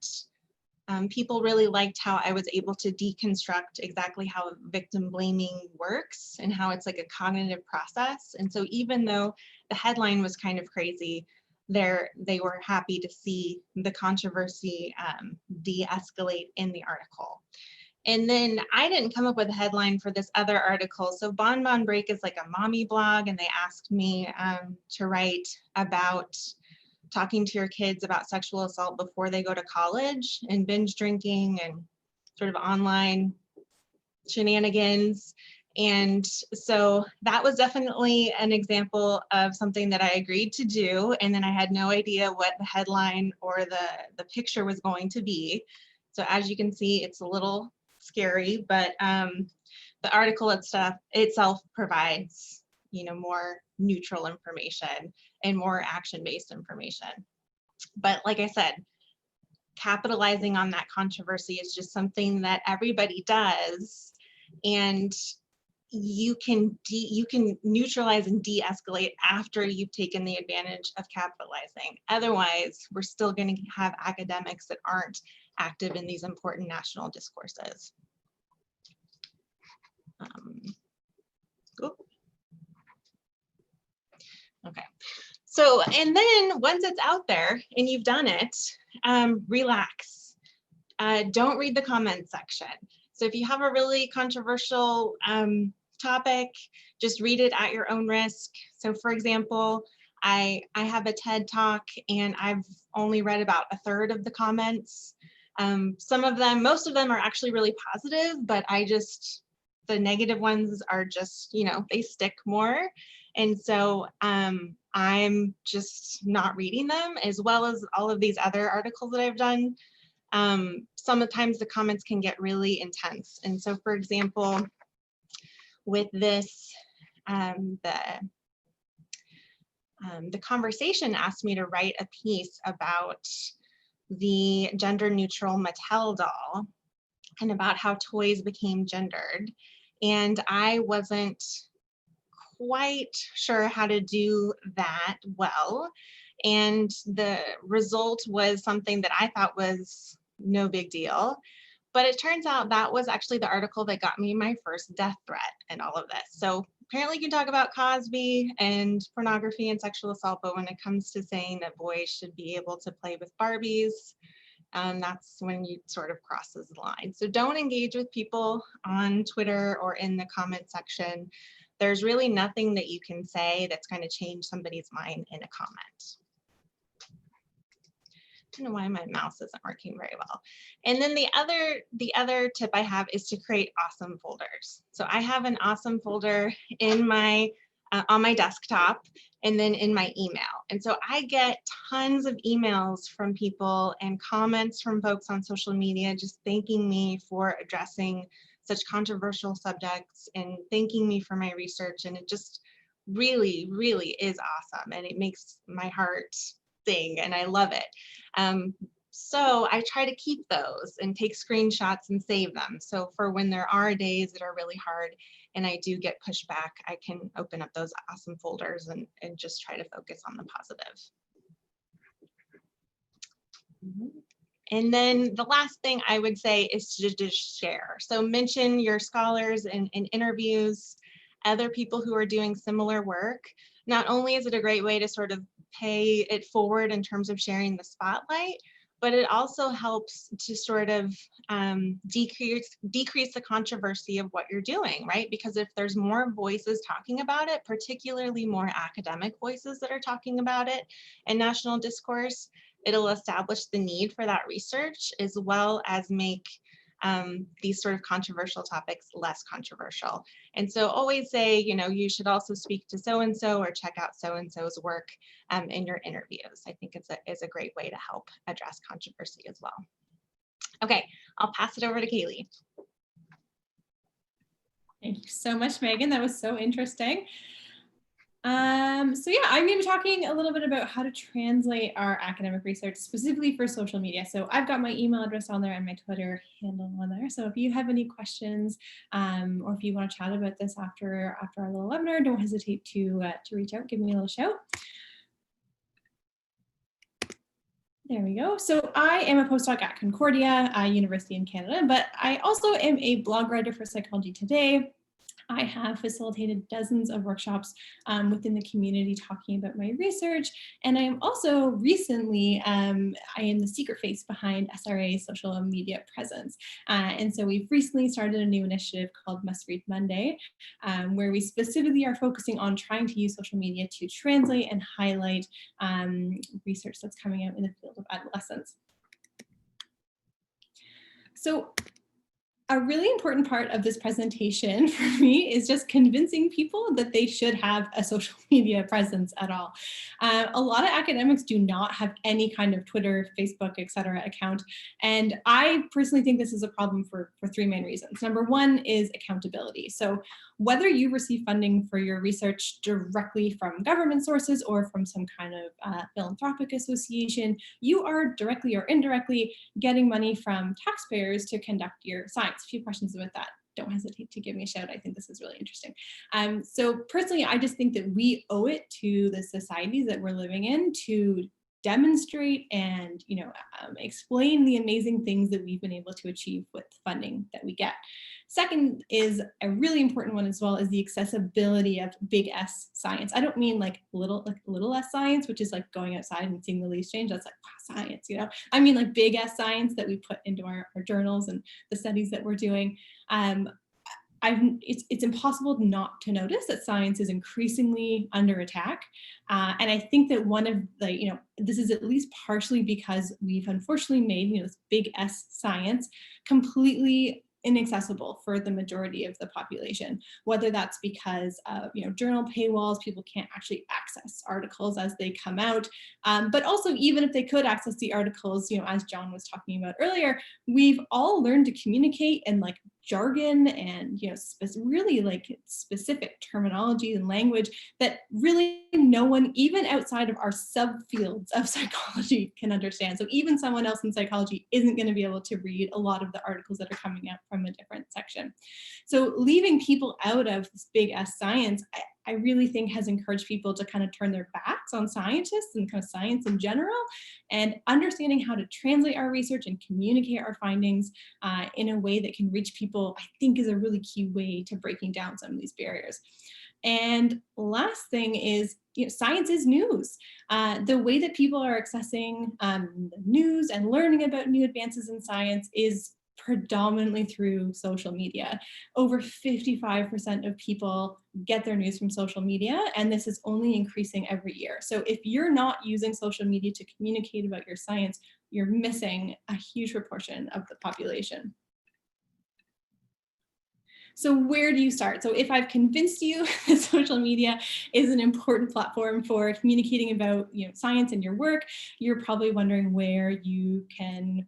Speaker 5: people really liked how I was able to deconstruct exactly how victim blaming works and how it's like a cognitive process. And so even though the headline was kind of crazy, they were happy to see the controversy de-escalate in the article. And then I didn't come up with a headline for this other article. So Bon Bon Break is like a mommy blog, and they asked me to write about talking to your kids about sexual assault before they go to college, and binge drinking and sort of online shenanigans. And so that was definitely an example of something that I agreed to do. And then I had no idea what the headline or the picture was going to be. So as you can see, it's a little scary, but the article itself provides, you know, more neutral information and more action-based information. But like I said, capitalizing on that controversy is just something that everybody does, and you can neutralize and de-escalate after you've taken the advantage of capitalizing. Otherwise, we're still going to have academics that aren't active in these important national discourses. Okay, so, and then once it's out there and you've done it, relax. Don't read the comments section. So if you have a really controversial topic, just read it at your own risk. So for example, I have a TED Talk, and I've only read about a third of the comments. Some of them, most of them are actually really positive, but the negative ones are just, you know, they stick more. And so I'm just not reading them, as well as all of these other articles that I've done. Sometimes the comments can get really intense. And so for example, with this, the conversation asked me to write a piece about the gender neutral Mattel doll and about how toys became gendered. And I wasn't quite sure how to do that well. And the result was something that I thought was no big deal. But it turns out that was actually the article that got me my first death threat and all of this. So apparently you can talk about Cosby and pornography and sexual assault, but when it comes to saying that boys should be able to play with Barbies, that's when you sort of crosses the line. So don't engage with people on Twitter or in the comment section. There's really nothing that you can say that's going to change somebody's mind in a comment. I don't know why my mouse isn't working very well. And then the other tip I have is to create awesome folders. So I have an awesome folder in my on my desktop, and then in my email. And so I get tons of emails from people and comments from folks on social media just thanking me for addressing such controversial subjects and thanking me for my research. And it just really, really is awesome. And it makes my heart sing, and I love it. So I try to keep those and take screenshots and save them. So for when there are days that are really hard and I do get pushback, I can open up those awesome folders and just try to focus on the positive. And then the last thing I would say is to just share. So mention your scholars in interviews, other people who are doing similar work. not only is it a great way to sort of pay it forward in terms of sharing the spotlight, but it also helps to sort of decrease the controversy of what you're doing, right? Because if there's more voices talking about it, particularly more academic voices that are talking about it in national discourse, it'll establish the need for that research, as well as make these sort of controversial topics less controversial. And so always say, you know, you should also speak to so-and-so or check out so-and-so's work in your interviews. I think it's a great way to help address controversy as well. Okay, I'll pass it over to Kalee.
Speaker 6: Thank you so much, Megan. That was so interesting. So yeah, I'm going to be talking a little bit about how to translate our academic research specifically for social media. So I've got my email address on there and my Twitter handle on there. So if you have any questions or if you want to chat about this after our little webinar, don't hesitate to reach out, give me a little shout. There we go. So I am a postdoc at Concordia University in Canada, but I also am a blog writer for Psychology Today. I have facilitated dozens of workshops within the community talking about my research. And I am also recently, I am the secret face behind SRA's social media presence. And so we've recently started a new initiative called Must Read Monday, where we specifically are focusing on trying to use social media to translate and highlight research that's coming out in the field of adolescence. So a really important part of this presentation for me is just convincing people that they should have a social media presence at all. A lot of academics do not have any kind of Twitter, Facebook, etc. account. And I personally think this is a problem for three main reasons. Number one is accountability. So whether you receive funding for your research directly from government sources or from some kind of philanthropic association, you are directly or indirectly getting money from taxpayers to conduct your science. A few questions about that. Don't hesitate to give me a shout. I think this is really interesting. So personally, I just think that we owe it to the societies that we're living in to demonstrate and explain the amazing things that we've been able to achieve with funding that we get. Second is a really important one as well, is the accessibility of big S science. I don't mean like little S science, which is like going outside and seeing the leaves change. That's like wow, science, you know. I mean like big S science that we put into our journals and the studies that we're doing. It's impossible not to notice that science is increasingly under attack. And I think that one of the, this is at least partially because we've unfortunately made, this big S science completely inaccessible for the majority of the population, whether that's because of journal paywalls, people can't actually access articles as they come out, but also even if they could access the articles, as Jon was talking about earlier, we've all learned to communicate in like jargon and really like specific terminology and language that really no one, even outside of our subfields of psychology, can understand. So even someone else in psychology isn't going to be able to read a lot of the articles that are coming out from a different section. So leaving people out of this big S science, I really think has encouraged people to kind of turn their backs on scientists and kind of science in general, and understanding how to translate our research and communicate our findings in a way that can reach people, I think is a really key way to breaking down some of these barriers. And last thing is, science is news. The way that people are accessing the news and learning about new advances in science is predominantly through social media. Over 55% of people get their news from social media, and this is only increasing every year. So if you're not using social media to communicate about your science, you're missing a huge proportion of the population. So where do you start? So if I've convinced you that social media is an important platform for communicating about science and your work, you're probably wondering where you can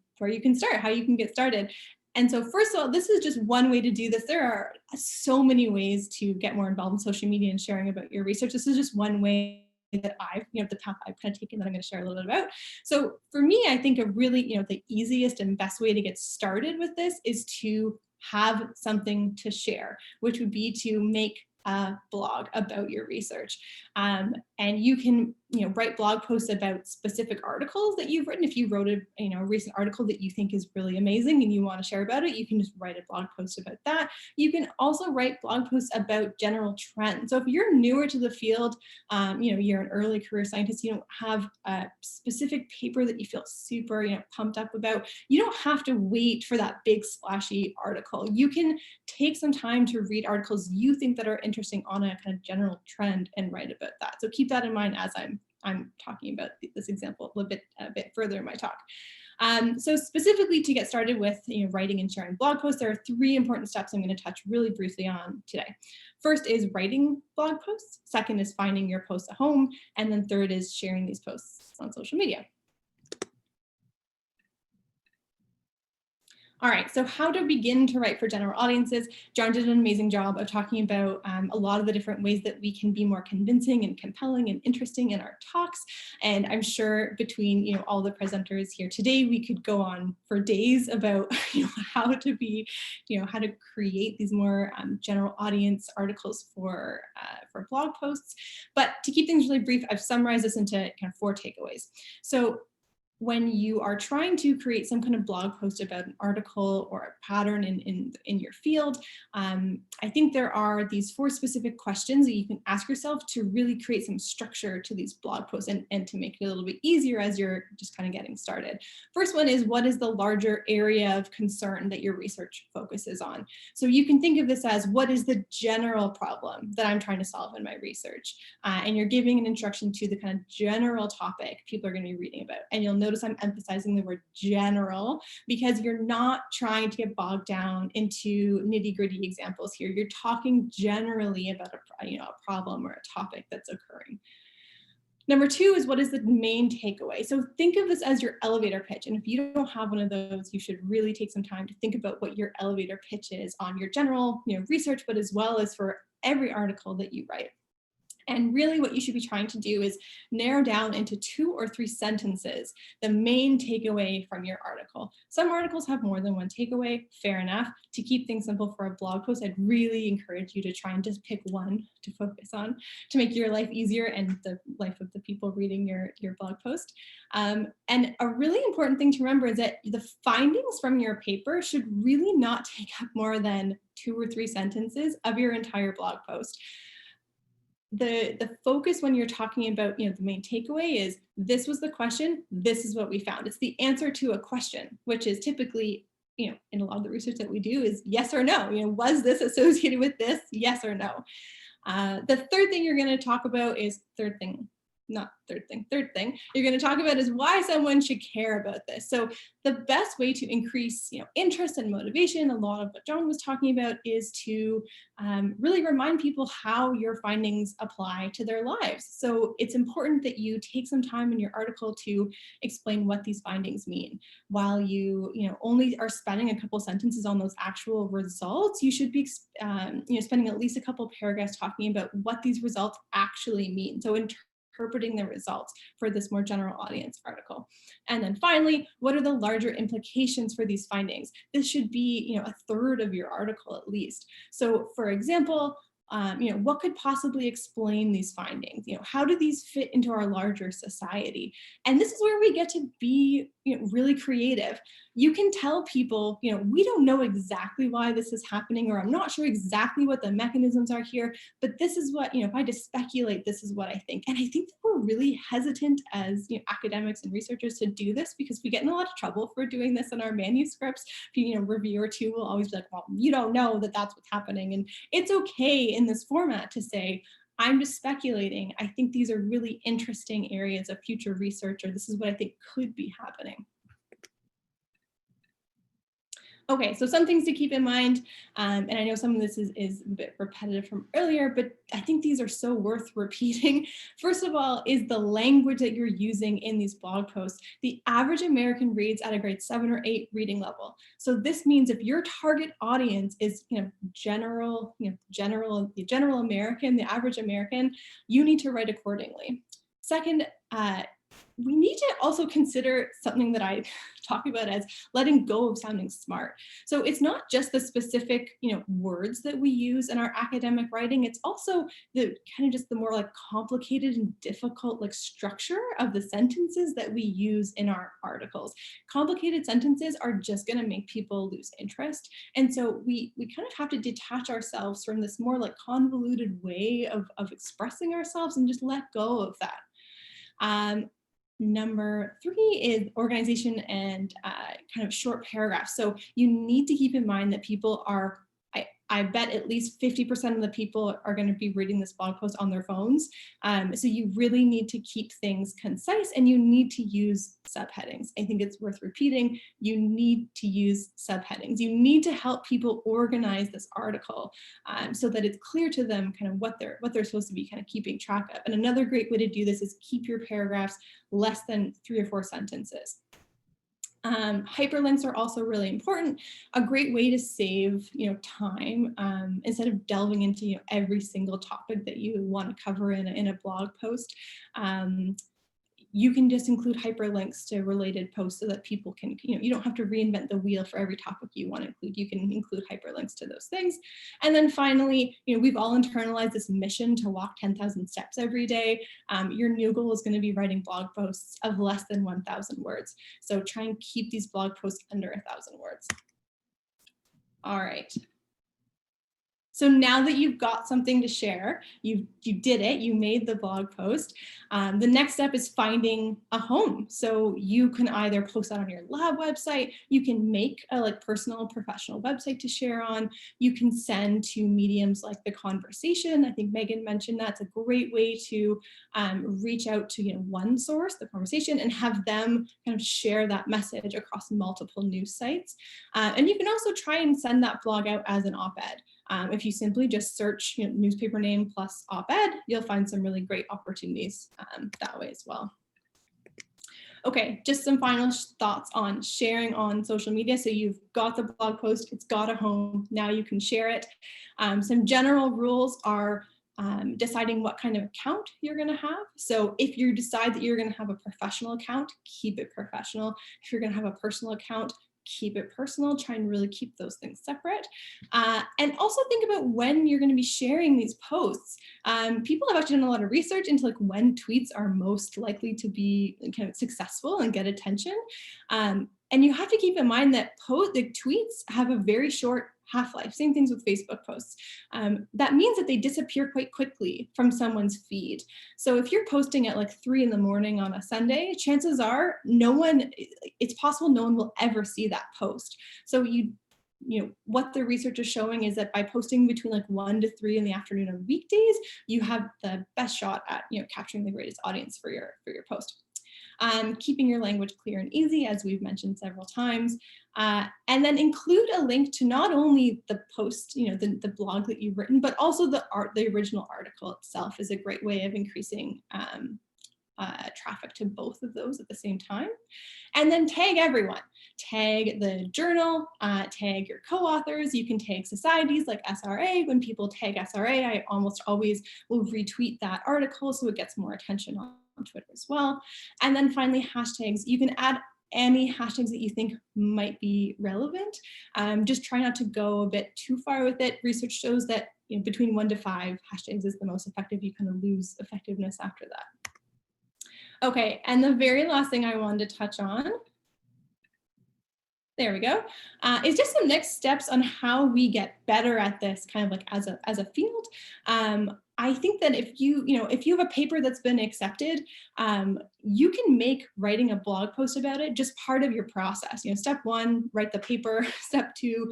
Speaker 6: start, how you can get started. And so first of all, this is just one way to do this. There are so many ways to get more involved in social media and sharing about your research. This is just one way that I've, the path I've kind of taken that I'm going to share a little bit about. So for me, I think a really, the easiest and best way to get started with this is to have something to share, which would be to make a blog about your research. And you can write blog posts about specific articles that you've written. If you wrote a recent article that you think is really amazing and you want to share about it, you can just write a blog post about that. You can also write blog posts about general trends. So if you're newer to the field, you're an early career scientist, you don't have a specific paper that you feel super pumped up about, you don't have to wait for that big splashy article. You can take some time to read articles you think that are interesting on a kind of general trend and write about that. So keep that in mind as I'm talking about this example a bit further in my talk. So specifically to get started with writing and sharing blog posts, there are 3 important steps I'm going to touch really briefly on today. First is writing blog posts. Second is finding your posts at home. And then third is sharing these posts on social media. All right, so how to begin to write for general audiences. Jon did an amazing job of talking about a lot of the different ways that we can be more convincing and compelling and interesting in our talks. And I'm sure between all the presenters here today, we could go on for days about how to be, how to create these more general audience articles for blog posts. But to keep things really brief, I've summarized this into kind of 4 takeaways. So when you are trying to create some kind of blog post about an article or a pattern in your field, I think there are these 4 specific questions that you can ask yourself to really create some structure to these blog posts and to make it a little bit easier as you're just kind of getting started. First one is, what is the larger area of concern that your research focuses on? So you can think of this as, what is the general problem that I'm trying to solve in my research? And you're giving an introduction to the kind of general topic people are going to be reading about. And you'll notice I'm emphasizing the word general because you're not trying to get bogged down into nitty-gritty examples here. You're talking generally about a problem or a topic that's occurring. Number 2 is, what is the main takeaway? So think of this as your elevator pitch. And if you don't have one of those, you should really take some time to think about what your elevator pitch is on your general research, but as well as for every article that you write. And really what you should be trying to do is narrow down into 2 or 3 sentences the main takeaway from your article. Some articles have more than one takeaway, fair enough. To keep things simple for a blog post, I'd really encourage you to try and just pick one to focus on to make your life easier and the life of the people reading your blog post. And a really important thing to remember is that the findings from your paper should really not take up more than 2 or 3 sentences of your entire blog post. The focus when you're talking about the main takeaway is, this was the question, this is what we found. It's the answer to a question, which is typically in a lot of the research that we do is yes or no. Was this associated with this? Yes or no. The third thing you're going to talk about is third thing you're going to talk about is why someone should care about this. So the best way to increase interest and motivation, a lot of what Jon was talking about, is to really remind people how your findings apply to their lives. So it's important that you take some time in your article to explain what these findings mean. While you only are spending a couple sentences on those actual results, you should be spending at least a couple paragraphs talking about what these results actually mean. So interpreting the results for this more general audience article. And then finally, what are the larger implications for these findings? This should be, a third of your article at least. So for example, what could possibly explain these findings? How do these fit into our larger society? And this is where we get to be really creative. You can tell people, we don't know exactly why this is happening, or I'm not sure exactly what the mechanisms are here, but this is what, if I just speculate, this is what I think. And I think that we're really hesitant as academics and researchers to do this because we get in a lot of trouble for doing this in our manuscripts. Reviewer 2 will always be like, well, you don't know that that's what's happening. And it's okay in this format to say, I'm just speculating. I think these are really interesting areas of future research, or this is what I think could be happening. Okay, so some things to keep in mind, and I know some of this is a bit repetitive from earlier, but I think these are so worth repeating. First of all, is the language that you're using in these blog posts. The average American reads at a grade 7 or 8 reading level. So this means if your target audience is general American, the average American, you need to write accordingly. Second, we need to also consider something that I talk about as letting go of sounding smart. So it's not just the specific, words that we use in our academic writing. It's also the kind of just the more like complicated and difficult like structure of the sentences that we use in our articles. Complicated sentences are just going to make people lose interest. And so we kind of have to detach ourselves from this more like convoluted way of expressing ourselves and just let go of that. Number 3 is organization and kind of short paragraphs. So you need to keep in mind that people are, I bet at least 50% of the people are going to be reading this blog post on their phones. So you really need to keep things concise, and you need to use subheadings. I think it's worth repeating. You need to use subheadings. You need to help people organize this article so that it's clear to them kind of what they're supposed to be kind of keeping track of. And another great way to do this is keep your paragraphs less than 3 or 4 sentences. Hyperlinks are also really important. A great way to save, time instead of delving into every single topic that you want to cover in a blog post. You can just include hyperlinks to related posts so that people can, you don't have to reinvent the wheel for every topic you want to include. You can include hyperlinks to those things. And then finally, we've all internalized this mission to walk 10,000 steps every day. Your new goal is going to be writing blog posts of less than 1,000 words. So try and keep these blog posts under 1,000 words. All right. So now that you've got something to share, you did it, you made the blog post. The next step is finding a home. So you can either post that on your lab website, you can make a personal professional website to share on, you can send to mediums like The Conversation. I think Megan mentioned that's a great way to reach out to one source, The Conversation, and have them kind of share that message across multiple news sites. And you can also try and send that blog out as an op-ed. If you simply just search newspaper name plus op-ed, you'll find some really great opportunities that way as well. Okay, just some final thoughts on sharing on social media. So you've got the blog post, it's got a home, now you can share it. Some general rules are deciding what kind of account you're going to have. So if you decide that you're going to have a professional account, keep it professional. If you're going to have a personal account, keep it personal. Try and really keep those things separate. And also think about when you're going to be sharing these posts. People have actually done a lot of research into when tweets are most likely to be kind of successful and get attention. And you have to keep in mind that the tweets have a very short half-life. Same things with Facebook posts. That means that they disappear quite quickly from someone's feed. So if you're posting at 3 in the morning on a Sunday, chances are it's possible no one will ever see that post. So what the research is showing is that by posting between 1 to 3 in the afternoon on weekdays, you have the best shot at capturing the greatest audience for your post. Keeping your language clear and easy, as we've mentioned several times, and then include a link to not only the post, the blog that you've written, but also the original article itself is a great way of increasing traffic to both of those at the same time. And then tag everyone. Tag the journal, tag your co-authors. You can tag societies like SRA. When people tag SRA, I almost always will retweet that article so it gets more attention on Twitter as well. And then finally, hashtags. You can add any hashtags that you think might be relevant. Just try not to go a bit too far with it. Research shows that between 1 to 5 hashtags is the most effective. You kind of lose effectiveness after that. Okay, and the very last thing I wanted to touch on, there we go, is just some next steps on how we get better at this kind of as a field. I think that if you have a paper that's been accepted, you can make writing a blog post about it just part of your process. Step 1, write the paper. Step 2,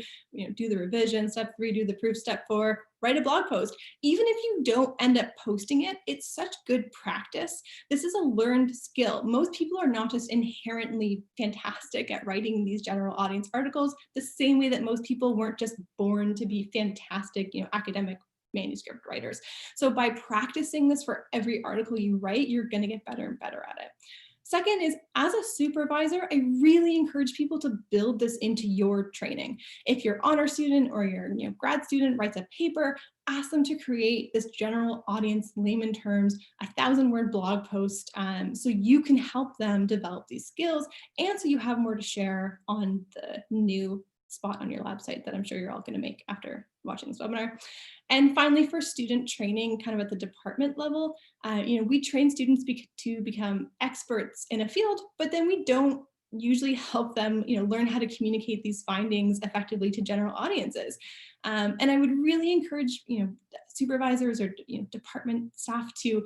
Speaker 6: do the revision. Step 3, do the proof. Step 4, write a blog post. Even if you don't end up posting it, it's such good practice. This is a learned skill. Most people are not just inherently fantastic at writing these general audience articles, the same way that most people weren't just born to be fantastic, academic manuscript writers. So by practicing this for every article you write, you're going to get better and better at it. Second is, as a supervisor, I really encourage people to build this into your training. If your honor student or your grad student writes a paper, ask them to create this general audience, layman terms, 1,000-word blog post, so you can help them develop these skills, and so you have more to share on the new spot on your lab site that I'm sure you're all going to make after watching this webinar. And finally, for student training, kind of at the department level, we train students to become experts in a field, but then we don't usually help them learn how to communicate these findings effectively to general audiences. And I would really encourage supervisors or department staff to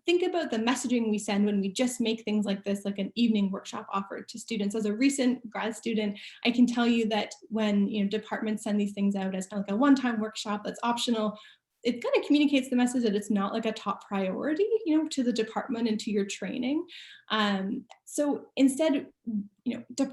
Speaker 6: think about the messaging we send when we just make things like this, like an evening workshop offer to students. As a recent grad student, I can tell you that when departments send these things out as kind of like a one-time workshop that's optional, it kind of communicates the message that it's not like a top priority, to the department and to your training. So instead,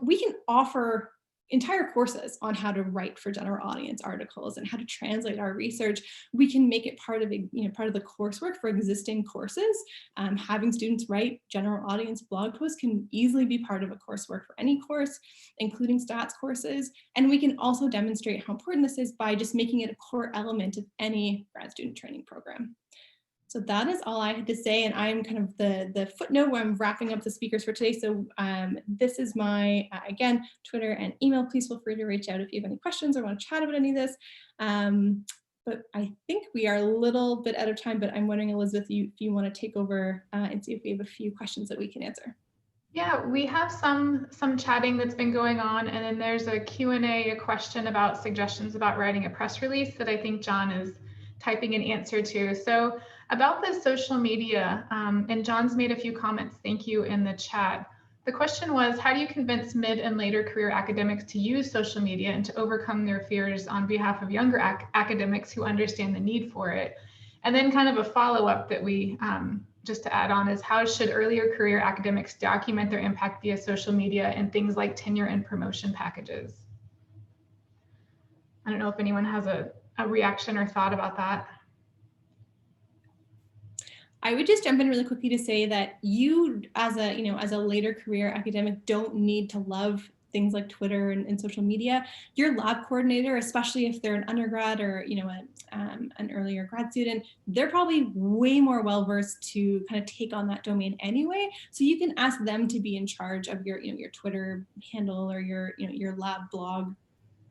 Speaker 6: we can offer entire courses on how to write for general audience articles and how to translate our research. We can make it part of the coursework for existing courses. Having students write general audience blog posts can easily be part of a coursework for any course, including stats courses. And we can also demonstrate how important this is by just making it a core element of any grad student training program. So that is all I had to say, and I'm kind of the footnote where I'm wrapping up the speakers for today. So this is my, again, Twitter and email. Please feel free to reach out if you have any questions or want to chat about any of this. But I think we are a little bit out of time, but I'm wondering, Elizabeth, if you want to take over and see if we have a few questions that we can answer.
Speaker 1: Yeah, we have some chatting that's been going on, and then there's a Q&A, a question about suggestions about writing a press release that I think Jon is typing an answer to. So about the social media, and Jon's made a few comments, thank you, in the chat. The question was, how do you convince mid and later career academics to use social media and to overcome their fears on behalf of younger academics who understand the need for it? And then kind of a follow-up that we, just to add on, is how should earlier career academics document their impact via social media and things like tenure and promotion packages? I don't know if anyone has a reaction or thought about that.
Speaker 6: I would just jump in really quickly to say that you, as a later career academic, don't need to love things like Twitter and social media. Your lab coordinator, especially if they're an undergrad or an earlier grad student, they're probably way more well-versed to kind of take on that domain anyway. So you can ask them to be in charge of your Twitter handle or your lab blog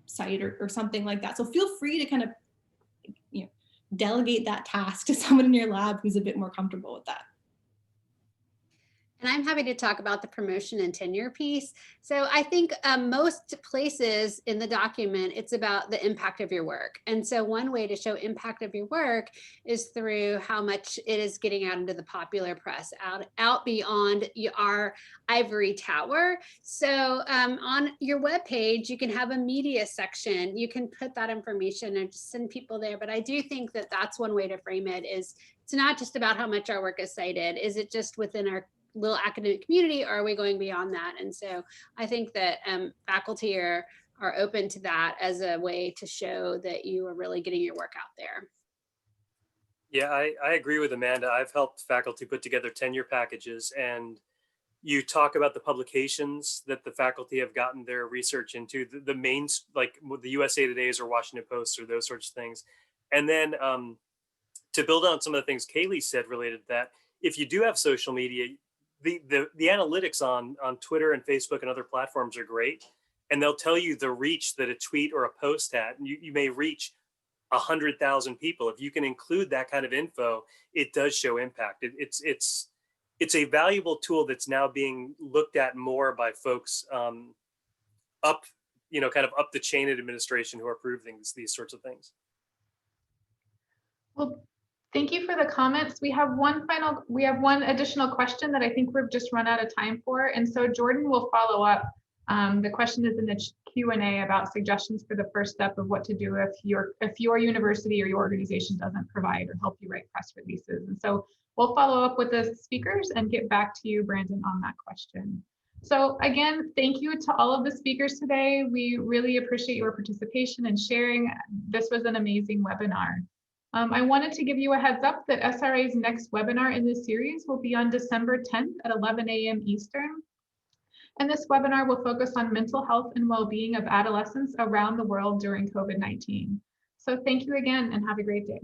Speaker 6: site or something like that. So feel free to kind of delegate that task to someone in your lab who's a bit more comfortable with that.
Speaker 2: And I'm happy to talk about the promotion and tenure piece. So I think most places in the document, it's about the impact of your work. And so one way to show impact of your work is through how much it is getting out into the popular press, out beyond our ivory tower. So on your webpage, you can have a media section. You can put that information and just send people there. But I do think that that's one way to frame it, is it's not just about how much our work is cited. Is it just within our little academic community, or are we going beyond that? And so I think that faculty are open to that as a way to show that you are really getting your work out there.
Speaker 3: Yeah, I agree with Amanda. I've helped faculty put together tenure packages, and you talk about the publications that the faculty have gotten their research into, the main, like the USA Today's or Washington Post or those sorts of things. And then to build on some of the things Kalee said related to that, if you do have social media, the analytics on Twitter and Facebook and other platforms are great, and they'll tell you the reach that a tweet or a post had. And you may reach 100,000 people. If you can include that kind of info, it does show impact. It's a valuable tool that's now being looked at more by folks kind of up the chain of administration who are approving these sorts of things.
Speaker 1: Well, thank you for the comments. We have one additional question that I think we've just run out of time for. And so Jordan will follow up. The question is in the Q&A about suggestions for the first step of what to do if your university or your organization doesn't provide or help you write press releases. And so we'll follow up with the speakers and get back to you, Brandon, on that question. So again, thank you to all of the speakers today. We really appreciate your participation and sharing. This was an amazing webinar. I wanted to give you a heads up that SRA's next webinar in this series will be on December 10th at 11 a.m. Eastern. And this webinar will focus on mental health and well-being of adolescents around the world during COVID-19. So thank you again and have a great day.